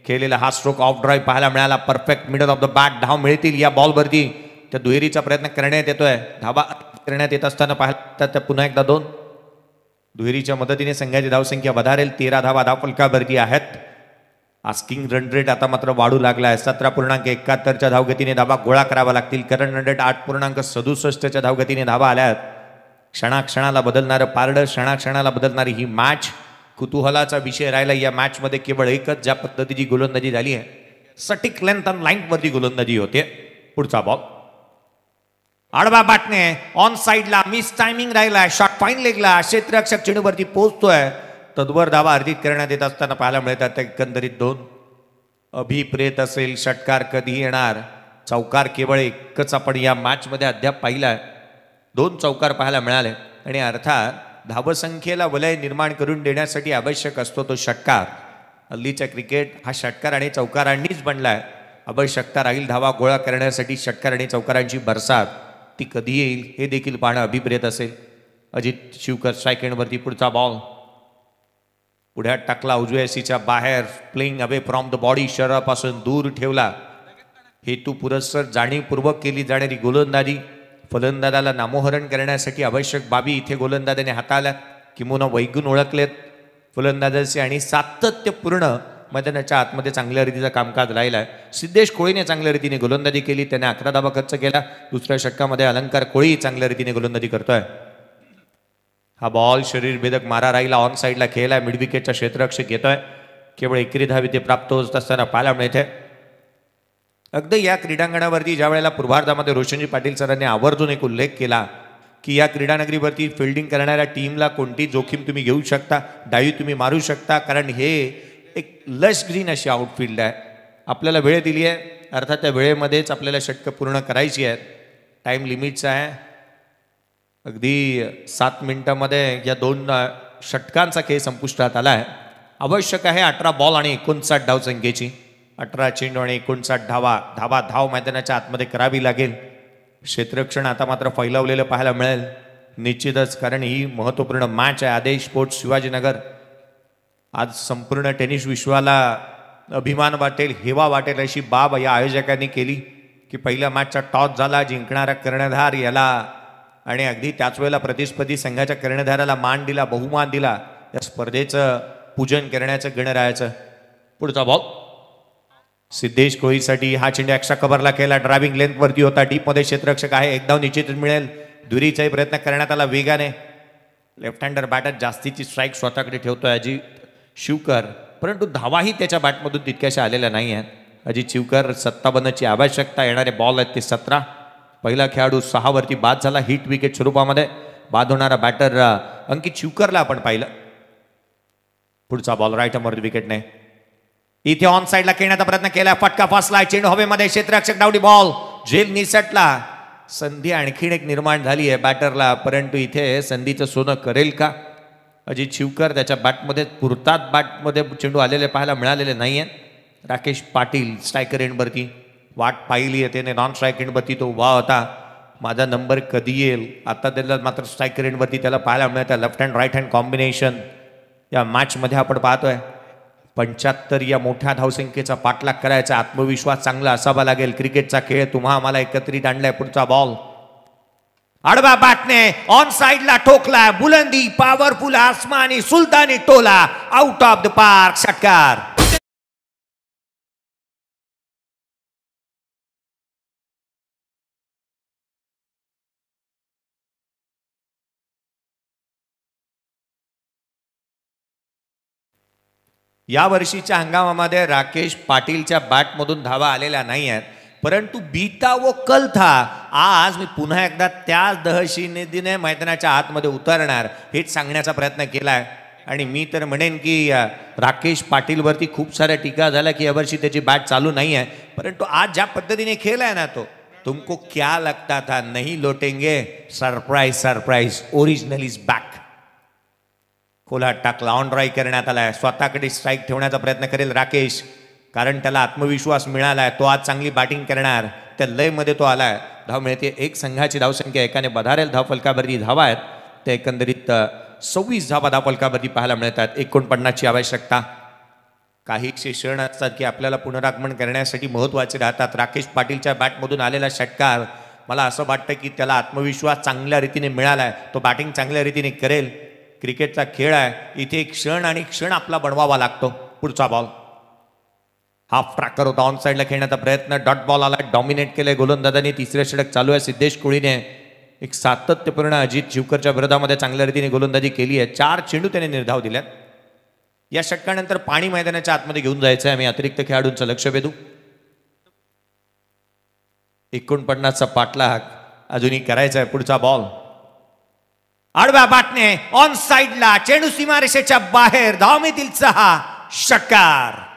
खेळलेला हा स्ट्रोक ऑफ ड्राईव्ह पाहायला मिळाला. Perfect middle of the bat. धाव मिळतील या बॉलवरती. त्या दुहेरीचा प्रयत्न करण्यात येतोय. धावा करण्यात येत असताना पाहिलं तर पुन्हा एकदा 2 दुहेरीच्या मदतीने संघाची धावसंख्या वधारेल. 13 धावा धावफलकावरती आहेत. आस्किंग रन रेट आता मात्र वाढू लागला आहे. 17.71च्या धावगतीने धावा गोळा करावा लागतील. करंट रन रेट 8.67च्या धावगतीने धावा आल्यात. क्षणाक्षणाला बदलणारं पारडं, क्षणाक्षणाला बदलणारी ही मॅच कुतूहलाचा विषय राहिला. या मॅचमध्ये केवळ एकच ज्या पद्धतीची गोलंदाजी झाली आहे, सटीक लेंथ आणि लाईनवरती गोलंदाजी होते. पुढचा बॉल आडवा बॅटने ऑन साईडला, मिस टायमिंग राहिला. शॉट फाईन लेगला, क्षेत्ररक्षक चेंडूवरती पोहोचतोय. तद्वर धावा अर्जित करण्यात येत असताना पाहायला मिळतात एकंदरीत 2. अभिप्रेत असेल षटकार कधी येणार. चौकार केवळ एकच आपण या मॅचमध्ये अद्याप पाहिलाय. 2 चौकार पाहायला मिळाले आणि अर्थात धावसंख्येला वलय निर्माण करून देण्यासाठी आवश्यक असतो तो षटकार. हल्लीच्या क्रिकेट हा षटकार आणि चौकारांनीच बनलाय. आवश्यकता राहील धावा गोळा करण्यासाठी षटकार आणि चौकारांची बरसात. ती कधी येईल हे देखील पाहणं अभिप्रेत असेल. अजित शिवकर स्ट्राईक एंडवरती. पुढचा बॉल पुढ्यात टाकला, उजव्या सीच्या बाहेर, playing away from the body, शरीरापासून दूर ठेवला. हेतू पुरस्सर जाणीवपूर्वक केली जाणारी गोलंदाजी. फलंदाजाला नामोहरण करण्यासाठी आवश्यक बाबी इथे गोलंदाजाने हाताळल्यात, किंवा वैगून ओळखलेत फलंदाजाचे आणि सातत्यपूर्ण मैदानाच्या आतमध्ये चांगल्या रीतीचं कामकाज राहिलं आहे. सिद्धेश कोळीने चांगल्या रीतीने गोलंदाजी केली. त्याने 11 धावा खर्च केला. दुसऱ्या षटकामध्ये अलंकार कोळी चांगल्या रीतीने गोलंदाजी करतोय. हा बॉल शरीरभेदक मारा राहिला. ऑन साईडला खेळला. मिड विकेटचा क्षेत्ररक्षक येतोय. केवळ एकेरी धाव इथे प्राप्त होत असताना पाहायला मिळते. अगदी या क्रीडांगणावरती ज्या वेळेला पूर्वार्धामध्ये रोशनजी पाटील सरांनी आवर्जून एक उल्लेख केला की या क्रीडानगरीवरती फिल्डिंग करणाऱ्या टीमला कोणती जोखीम तुम्ही घेऊ शकता, डावी तुम्ही मारू शकता, कारण हे एक लश ग्रीन अशी आउटफील्ड आहे. आपल्याला वेळ दिली आहे, अर्थात त्या वेळेमध्येच आपल्याला षटकं पूर्ण करायची आहेत. टाईम लिमिटचा आहे. अगदी 7 मिनिटामध्ये या 2 षटकांचा खेळ संपुष्टात आला आहे. आवश्यक आहे 18 बॉल आणि 59 धावसंख्येची. 18 चेंडू आणि 59 धाव मैदानाच्या आतमध्ये करावी लागेल. क्षेत्ररक्षण आता मात्र फैलावलेलं पाहायला मिळेल निश्चितच, कारण ही महत्त्वपूर्ण मॅच आहे. आदेश स्पोर्ट्स शिवाजीनगर. आज संपूर्ण टेनिस विश्वाला अभिमान वाटेल, हेवा वाटेल अशी बाब या आयोजकांनी केली की पहिल्या मॅचचा टॉस झाला. जिंकणारा कर्णधार याला आणि अगदी त्याच वेळेला प्रतिस्पर्धी संघाच्या कर्णधाराला मान दिला, बहुमान दिला. या स्पर्धेचं पूजन करण्याचं गणरायाचं. पुढचा बॉल सिद्धेश कोळीसाठी. हा चेंडू एक्स्ट्रा कव्हरला केला. ड्रायव्हिंग लेंथवरती होता. डीपमध्ये क्षेत्ररक्षक आहे. एक धाव निश्चितच मिळेल. दुरीचाही प्रयत्न करण्यात आला वेगाने. लेफ्ट हँडर बॅटर जास्तीची स्ट्राईक स्वतःकडे ठेवतोय अजित शिवकर, परंतु धावाही त्याच्या बॅटमधून तितक्याशा आलेल्या नाही आहेत. अजित शिवकर 57ची आवश्यकता. येणारे बॉल आहेत ते 17. पहिला खेळाडू 6 वरती बाद झाला हिट विकेट स्वरूपामध्ये. बाद होणारा बॅटर अंकित शिवकरला आपण पाहिलं. पुढचा बॉल राईट अमर विकेटने. इथे ऑन साईडला खेळण्याचा प्रयत्न केला. फटका फसला. चेंडू हवेमध्ये. क्षेत्ररक्षक डावडी बॉल झेल निसटला. संधी आणखीन एक निर्माण झाली आहे बॅटरला, परंतु इथे संधीचं सोनं करेल का अजित शिवकर? त्याच्या बॅटमध्ये पुरतात बॅटमध्ये चेंडू आलेले पाहायला मिळालेले नाही आहेत. राकेश पाटील स्ट्रायकर एंडवरती वाट पाहिली आहे त्याने. नॉन स्ट्रायक एंडवरती तो उभा होता, माझा नंबर कधी येईल. आता त्याला मात्र स्ट्रायकर एंडवरती त्याला पाहायला मिळतं. Left hand right hand combination या मॅचमध्ये आपण पाहतोय. 75 या मोठ्या धावसंख्येचा पाठलाग करायचा, आत्मविश्वास चांगला असावा लागेल. क्रिकेटचा खेळ तुम्हा आम्हाला एकत्रित आणलाय. पुढचा बॉल आडव्या बॅटने ऑन साइडला ठोकला, बुलंदी पॉवरफुल आसमानी सुलतानी टोला, आउट ऑफ द पार्क, षटकार. या वर्षीच्या हंगामामध्ये राकेश पाटीलच्या बॅटमधून धावा आलेल्या नाही आहेत, परंतु बीता व कल था. आज मी पुन्हा एकदा त्याच दहशतीने मैदानाच्या आतमध्ये उतरणार हेच सांगण्याचा प्रयत्न केलाय. आणि मी तर म्हणेन की राकेश पाटीलवरती खूप साऱ्या टीका झाल्या की यावर्षी त्याची बॅट चालू नाही आहे, परंतु आज ज्या पद्धतीने खेळलाय ना तो, तुमको क्या लगता था नहीं लोटेंगे, surprise surprise, original is back. खोला टाकला, ऑन ड्राईव्ह करण्यात आलाय. स्वतःकडे स्ट्राईक ठेवण्याचा प्रयत्न करेल राकेश, कारण त्याला आत्मविश्वास मिळालाय. तो आज चांगली बॅटिंग करणार, त्या लयमध्ये तो आलाय. धाव मिळते. एक संघाची धावसंख्या एकाने बधारेल धाव फलकावरती धावा आहेत ते एकंदरीत 26 धावा धाव फलकावरती पाहायला मिळतात. 49 ची आवश्यकता. काही क्षण असतात की आपल्याला पुनरागमन करण्यासाठी महत्त्वाचे राहतात. राकेश पाटीलच्या बॅटमधून आलेला षटकार, मला असं वाटतं की त्याला आत्मविश्वास चांगल्या रीतीने मिळालाय. तो बॅटिंग चांगल्या रीतीने करेल. क्रिकेटचा खेळ आहे, इथे क्षण आणि क्षण आपला बनवावा लागतो. पुढचा बॉल हाफ ट्रॅकर होता, ऑन साईडला खेळण्याचा प्रयत्न, डॉट बॉल आला, डॉमिनेट केलंय गोलंदाजांनी. तिसरे षटक चालू आहे. सिद्धेश कोळीने एक सातत्यपूर्ण अजित शिवकरच्या विरोधामध्ये चांगल्या रीतीने गोलंदाजी केली आहे. 4 चेंडू त्याने निर्धाव दिल्यात. या षटकानंतर पाणी मैदानाच्या आतमध्ये घेऊन जायचं आहे. आम्ही अतिरिक्त खेळाडूंचं लक्ष वेधू. 49चा पाठलाग अजूनही करायचा आहे. पुढचा बॉल आडव्या बॅटने ऑन साइडला, चेंडू सीमारेषेच्या बाहेर, धावमेतील 6, षटकार.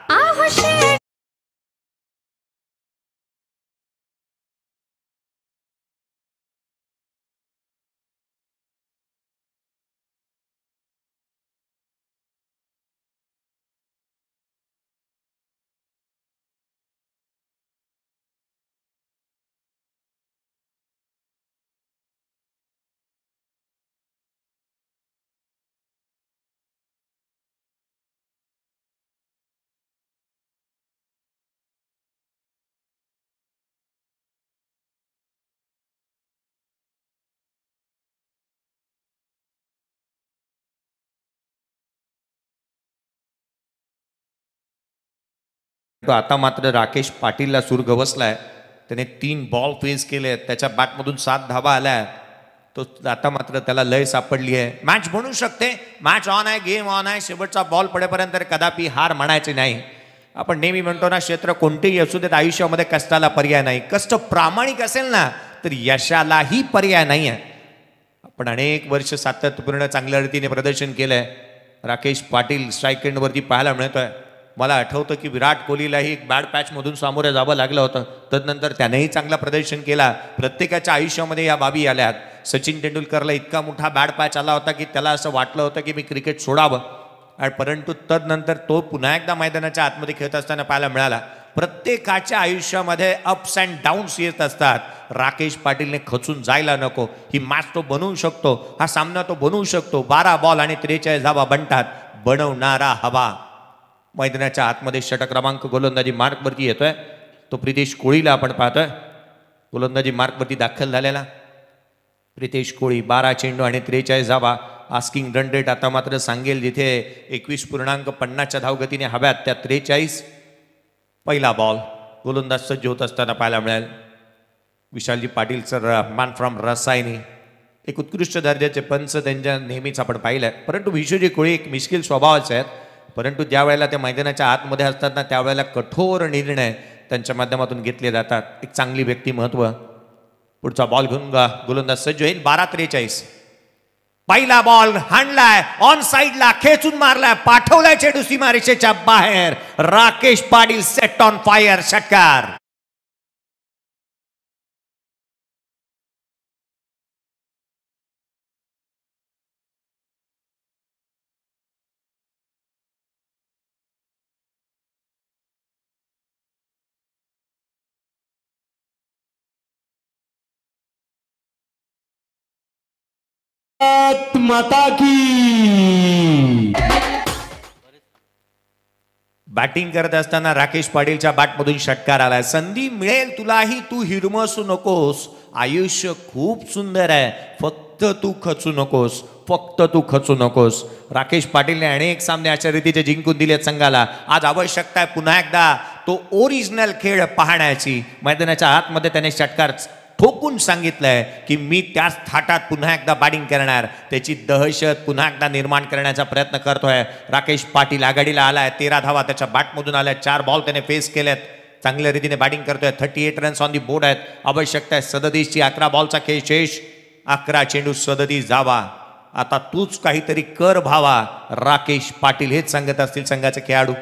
आता मात्र राकेश पाटीलला सूर गवसलाय. त्याने 3 बॉल फेस केले, त्याच्या बॅटमधून 7 धावा आल्या. तो आता मात्र त्याला लय सापडली आहे. मॅच बनू शकते, मॅच ऑन आहे, गेम ऑन आहे. शेवटचा बॉल पडेपर्यंत कदापि हार म्हणायची नाही. आपण नेहमी म्हणतो ना, क्षेत्र कोणतेही असू देत, आयुष्यामध्ये कष्टाला पर्याय नाही. कष्ट प्रामाणिक असेल ना तर यशालाही पर्याय नाही आहे. आपण अनेक वर्ष सातत्यपूर्ण चांगल्या रीतीने प्रदर्शन केलंय. राकेश पाटील स्ट्राईक एंडवरती पाहायला मिळतोय. मला आठवतं की विराट कोहलीलाही एक बॅड पॅचमधून सामोरे जावं लागलं होतं, तदनंतर त्यानेही चांगला प्रदर्शन केला. प्रत्येकाच्या आयुष्यामध्ये या बाबी आल्यात. सचिन तेंडुलकरला इतका मोठा बॅड पॅच आला होता की त्याला असं वाटलं होतं की मी क्रिकेट सोडावं, आणि परंतु तदनंतर तो पुन्हा एकदा मैदानाच्या आतमध्ये खेळत असताना पाहायला मिळाला. प्रत्येकाच्या आयुष्यामध्ये अप्स अँड डाऊन्स येत असतात. राकेश पाटीलने खचून जायला नको. ही मॅच तो बनवू शकतो, हा सामना तो बनवू शकतो. 12 बॉल आणि 43 धावा बनतात. बनवणारा हवा. मैदानाच्या आतमध्ये षटक क्रमांक गोलंदाजी मार्कवरती येतोय. तो प्रितेश कोळीला आपण पाहतोय गोलंदाजी मार्कवरती दाखल झालेला. प्रितेश कोळी 12 चेंडू आणि 43 धावा. आस्किंग रन रेट आता मात्र सांगेल जिथे 21.50च्या धावगतीने हव्यात त्या 43. पहिला बॉल गोलंदाज सज्ज होत असताना पाहायला मिळेल. विशालजी Patil sir, man from Rasayani, एक उत्कृष्ट दर्जाचे पंच त्यांच्या नेहमीच आपण पाहिलं. परंतु विश्वजी कोळी एक मिश्किल स्वभावाचे आहेत, परंतु ज्या वेळेला ते मैदानाच्या आतमध्ये असतात ना त्यावेळेला कठोर निर्णय त्यांच्या माध्यमातून घेतले जातात. एक चांगली व्यक्तिमत्व. पुढचा बॉल घेऊन गोलंदाज सज्ज होईल. 12-43. पहिला बॉल हाणलाय, ऑन साइडला खेचून मारलाय, पाठवलाय चेंडू सीमारेषेच्या बाहेर. Rakesh Patil set on fire, षटकार. माता की बॅटिंग करत असताना राकेश पाटीलच्या बॅटमधून षटकार आलाय. संधी मिळेल तुलाही, तू हिरमसू नकोस. आयुष्य खूप सुंदर आहे, फक्त तू खचू नकोस, फक्त तू खचू नकोस. राकेश पाटीलने अनेक सामने अशा रीतीचे जिंकून दिलेत संघाला. आज आवश्यकता आहे पुन्हा एकदा तो ओरिजिनल खेळ पाहण्याची. मैदानाच्या आतमध्ये त्याने षटकार ठोकून सांगितलंय की मी त्याच थाटात पुन्हा एकदा बॅटिंग करणार. त्याची दहशत पुन्हा एकदा निर्माण करण्याचा प्रयत्न करतोय राकेश पाटील. आघाडीला आलाय, 13 धावा त्याच्या बॅटमधून आल्या. 4 बॉल त्याने फेस केलेत. चांगल्या रीतीने बॅटिंग करतोय. 38 रन्स ऑन दी बोर्ड आहेत. आवश्यकता आहे 37ची. 11 बॉलचा खेळ शेष. 11 चेंडू 37 धावा. आता तूच काहीतरी कर भावा. राकेश पाटील हेच सांगत असतील संघाचे खेळाडू.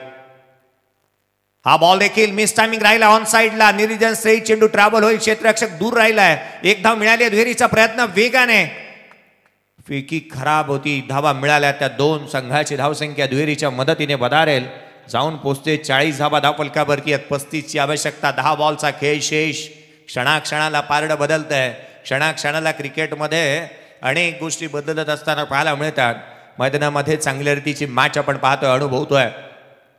हा बॉल देखील मिस टायमिंग राहिला ऑन साइडला. निर्जन स्ट्रेट चेंडू ट्रॅव्हल होईल. क्षेत्ररक्षक दूर राहिलाय. एक धाव मिळाली. दुहेरीचा प्रयत्न वेगाने. फेकी खराब होती. धावा मिळाल्या. त्या 2 संघाची धावसंख्या दुहेरीच्या मदतीने वधारेल. जाऊन पोहोचते 40 धावा धावफलकावरती आहेत. 35ची आवश्यकता. 10 बॉलचा खेळ शेष. क्षणाक्षणाला पारडं बदलतंय. क्षणाक्षणाला क्रिकेटमध्ये अनेक गोष्टी बदलत असताना पाहायला मिळतात. मैदानामध्ये चांगल्या रीतीची मॅच आपण पाहतोय, अनुभवतोय.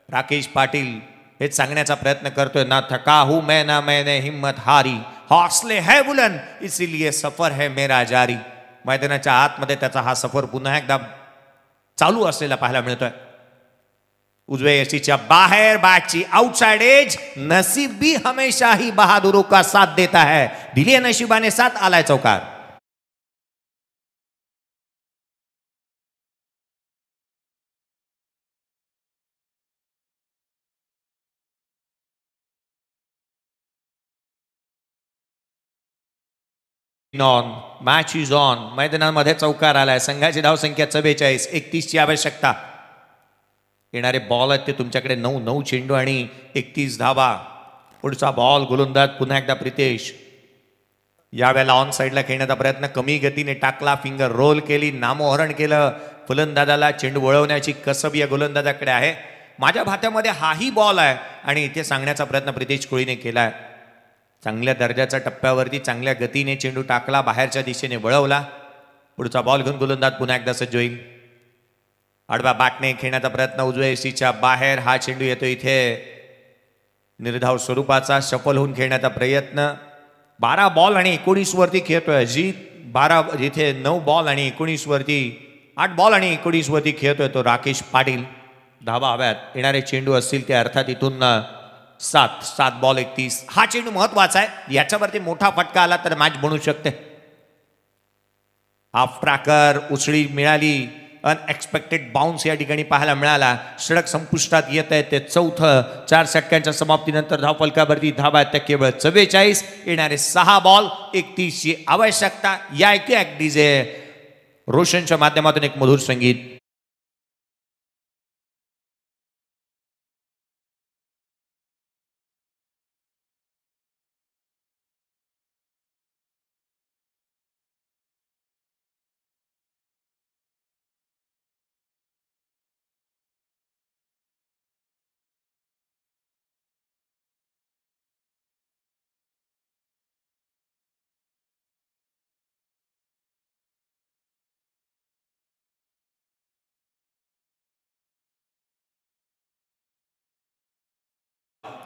राकेश पाटील हेच सांगण्याचा प्रयत्न करतोय. ना थका हूं मैं ना मैंने हिम्मत हारी, हौसले है बुलंद इसीलिए सफर है मेरा जारी. मैदानाच्या आतमध्ये त्याचा हा सफर पुन्हा एकदा चालू असलेला पाहायला मिळतोय. उजवे यशीच्या बाहेर बॅटची आउटसाइड एज. नसीब भी हमेशा ही बहादुरों का साथ देता है. दिली नशिबाने साथ. आलाय चौकार. On match is on. मैदानामध्ये चौकार आलाय. संघाची धावसंख्या 44. 31ची आवश्यकता. येणारे बॉल आहेत ते तुमच्याकडे 9 चेंडू आणि 31 धावा. पुढचा बॉल गोलंदाज पुन्हा एकदा प्रितेश. यावेळेला ऑन साईडला खेळण्याचा प्रयत्न कमी गतीने टाकला. फिंगर रोल केली. नामोहरण केलं. फलंदाजाला चेंडू वळवण्याची कसब या गोलंदाजाकडे आहे. माझ्या भात्यामध्ये हाही बॉल आहे आणि इथे सांगण्याचा प्रयत्न प्रितेश कोळीने केलाय. चांगल्या दर्जाच्या टप्प्यावरती चांगल्या गतीने चेंडू टाकला. बाहेरच्या दिशेने वळवला. पुढचा बॉल घेऊन गोलंदाज पुन्हा एकदा सज्ज होईल. आडव्या बॅटने खेळण्याचा प्रयत्न उजव्या एसीच्या बाहेर. हा चेंडू येतो इथे निर्धाव स्वरूपाचा. शफल होऊन खेळण्याचा प्रयत्न. 12 बॉल आणि 19 वरती खेळतोय. जिथे 9 बॉल आणि 19 वरती, 8 बॉल आणि 19 वरती खेळतोय तो राकेश पाटील. धावा हव्यात. येणारे चेंडू असतील ते अर्थात इथून 7 बॉल 31. हा चेंडू महत्वाचा आहे. याच्यावरती मोठा फटका आला तर मॅच बनू शकते. हाफ ट्रॅकर उसळी मिळाली. अनएक्सपेक्टेड बाउन्स या ठिकाणी पाहायला मिळाला. षटक संपुष्टात येत आहे ते 4थं. 4 षटकांच्या समाप्तीनंतर धावफलकावरती धावा आहेत त्या केवळ 44. येणारे 6 बॉल 31ची आवश्यकता. या ऐकूया डीजे रोशनच्या माध्यमातून एक मधुर संगीत.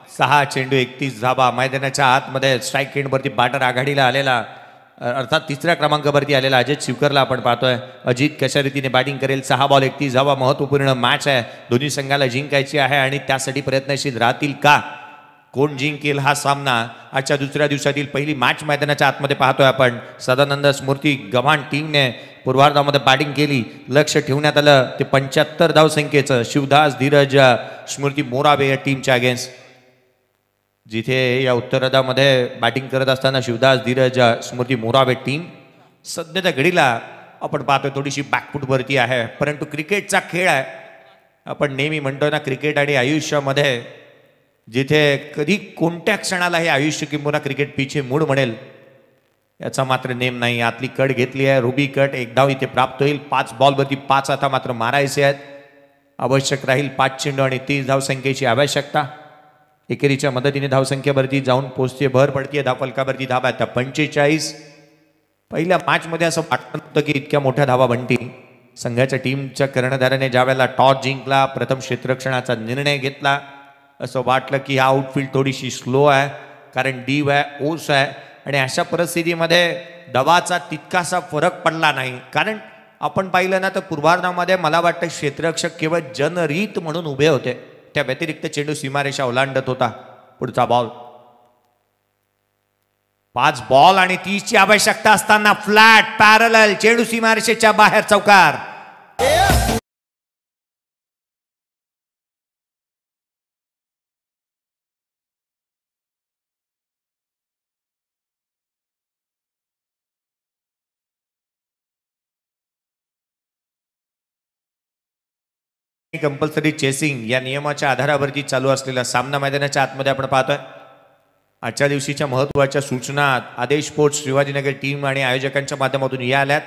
सहा चेंडू 31 धावा. मैदानाच्या आतमध्ये स्ट्राईक रेटवरती बॅटर आघाडीला आलेला, अर्थात 3ऱ्या क्रमांकावरती आलेला अजित शिवकरला आपण पाहतोय. अजित कशा रीतीने बॅटिंग करेल. 6 बॉल 31 धावा. महत्वपूर्ण मॅच आहे. दोन्ही संघाला जिंकायची आहे आणि त्यासाठी प्रयत्नशील राहतील का? कोण जिंकेल हा सामना? आजच्या दुसऱ्या दिवसातील पहिली मॅच मैदानाच्या आतमध्ये पाहतोय आपण. सदानंद स्मृती गव्हाण टीमने पूर्वार्धामध्ये बॅटिंग केली. लक्ष ठेवण्यात आलं ते 75 धावसंख्येचं. शिवदास धीरज स्मृती मोराबे या टीमच्या अगेन्स्ट. जिथे या उत्तरार्धामध्ये बॅटिंग करत असताना शिवदास धीरज स्मृती मोराबे टीम सध्याच्या घडीला आपण पाहतोय थोडीशी बॅकफूटवरती आहे. परंतु क्रिकेटचा खेळ आहे. आपण नेहमी म्हणतो ना, क्रिकेट आणि आयुष्यामध्ये जिथे कधी कोणत्या क्षणाला हे आयुष्य किंवा क्रिकेट पिछे मूड म्हणेल याचा मात्र नेम नाही. आतली कट घेतली आहे. Ruby cut. 1 धाव इथे प्राप्त होईल. 5 बॉलवरती 5 आता मात्र मारायचे आहेत. आवश्यक राहील 5 चेंडू आणि 30 धावसंख्येची आवश्यकता. एकेरीच्या मदतीने धावसंख्येवरती जाऊन पोहोचते. भर पडतीये धावफलकावरती. धावा त्या 45. पहिल्या मॅचमध्ये असं वाटत नव्हतं की इतक्या मोठ्या धावा बनतील. संघाच्या टीमच्या कर्णधाराने ज्या वेळेला टॉस जिंकला, प्रथम क्षेत्ररक्षणाचा निर्णय घेतला, असं वाटलं की हा आउटफील्ड थोडीशी स्लो आहे, कारण डीप आहे, ओस आहे. आणि अशा परिस्थितीमध्ये दबाचा तितकासा फरक पडला नाही. कारण आपण पाहिलं ना तर पूर्वार्धामध्ये मला वाटतं क्षेत्ररक्षक केवळ जनरीत म्हणून उभे होते. त्या व्यतिरिक्त चेंडू सीमारेषा ओलांडत होता. पुढचा बॉल 5 बॉल आणि 30ची आवश्यकता असताना फ्लॅट पॅरलल चेंडू सीमारेषेच्या बाहेर चौकार. कंपल्सरी चेसिंग या नियमाच्या आधारावरती चालू असलेला सामना मैदानाच्या आतमध्ये आपण पाहतोय. आजच्या दिवशीच्या महत्त्वाच्या सूचना आदेश स्पोर्ट्स शिवाजीनगर टीम आणि आयोजकांच्या माध्यमातून या आल्यात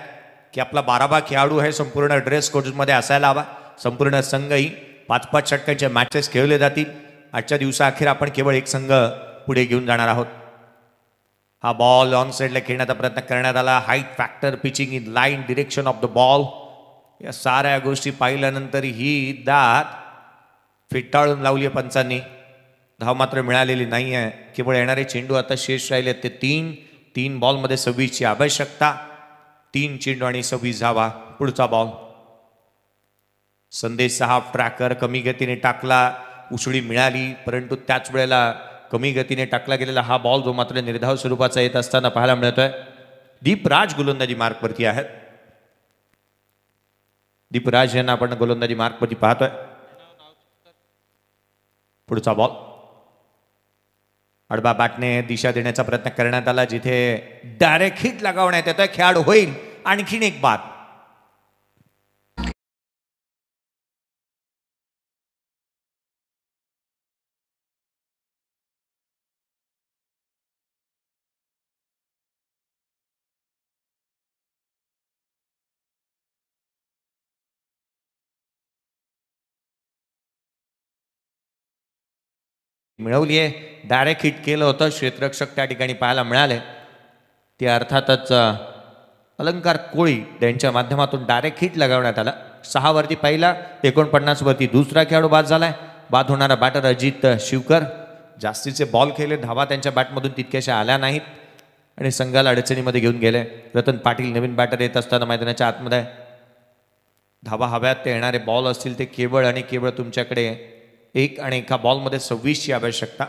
की आपला 12 खेळाडू हे संपूर्ण ड्रेस कोडमध्ये असायला हवा. संपूर्ण संघही 5-5 षटकांचे मॅचेस खेळले जातील. आजच्या दिवसाअखेर आपण केवळ एक संघ पुढे घेऊन जाणार आहोत. हा बॉल ऑन साईडला खेळण्याचा प्रयत्न करण्यात आला. Height factor, pitching in line, direction of the ball, या साऱ्या गोष्टी पाहिल्यानंतर ही दात फिटाळून लावली आहे पंचांनी. धाव मात्र मिळालेली नाही आहे. केवळ येणारे चेंडू आता शेष राहिले ते 3 बॉलमध्ये 26ची आवश्यकता. 3 चेंडू आणि 26 धावा. पुढचा बॉल संदेश साहब ट्रॅकर कमी गतीने टाकला, उसळी मिळाली, परंतु त्याच वेळेला कमी गतीने टाकला गेलेला हा बॉल जो मात्र निर्धाव स्वरूपाचा येत असताना पाहायला मिळतोय. दीपराज गोलंदाजी मार्कवरती आहेत. दीपराज यांना आपण गोलंदाजी मार्कवरती पाहतोय. पुढचा बॉल आडबा बॅटने दिशा देण्याचा प्रयत्न करण्यात आला, जिथे डायरेक्ट हिट लगावण्यात येतोय. खेळाडू होईल आणखीन एक बाद. मिळवली आहे. डायरेक्ट हिट केलं होतं. क्षेत्ररक्षक त्या ठिकाणी पाहायला मिळाले. ते अर्थातच अलंकार कोळी यांच्या माध्यमातून डायरेक्ट हिट लगावण्यात आला. 6 वरती पहिला, 49 वरती दुसरा खेळाडू बाद झालाय. बाद होणारा बॅटर अजित शिवकर. जास्तीचे बॉल खेळले, धावा त्यांच्या बॅटमधून तितक्याशा आल्या नाहीत आणि संघाला अडचणीमध्ये घेऊन गेले. रतन पाटील नवीन बॅटर येत असताना मैदानाच्या आतमध्ये धावा हव्यात ते येणारे बॉल असतील ते केवळ आणि केवळ तुमच्याकडे एका बॉलमध्ये 26ची आवश्यकता.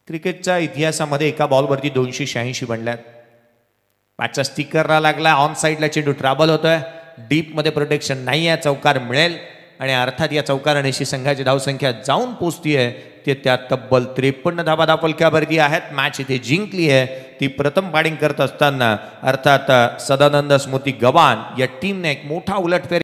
क्रिकेटच्या इतिहासामध्ये एका बॉलवरती 286 बनल्यात. मॅचचा स्टिकरला लागला. ऑन साईडला चेंडू ट्रॅव्हल होतोय. डीपमध्ये प्रोटेक्शन नाही आहे. चौकार मिळेल आणि अर्थात या चौकारानेशी संघाची धावसंख्या जाऊन पोचतीये ते त्या तब्बल 53 धावा धावफलकावरती आहेत. मॅच इथे जिंकली आहे ती प्रथम बॅटिंग करत असताना अर्थात सदानंद स्मृती गवान या टीमने एक मोठा उलटफेर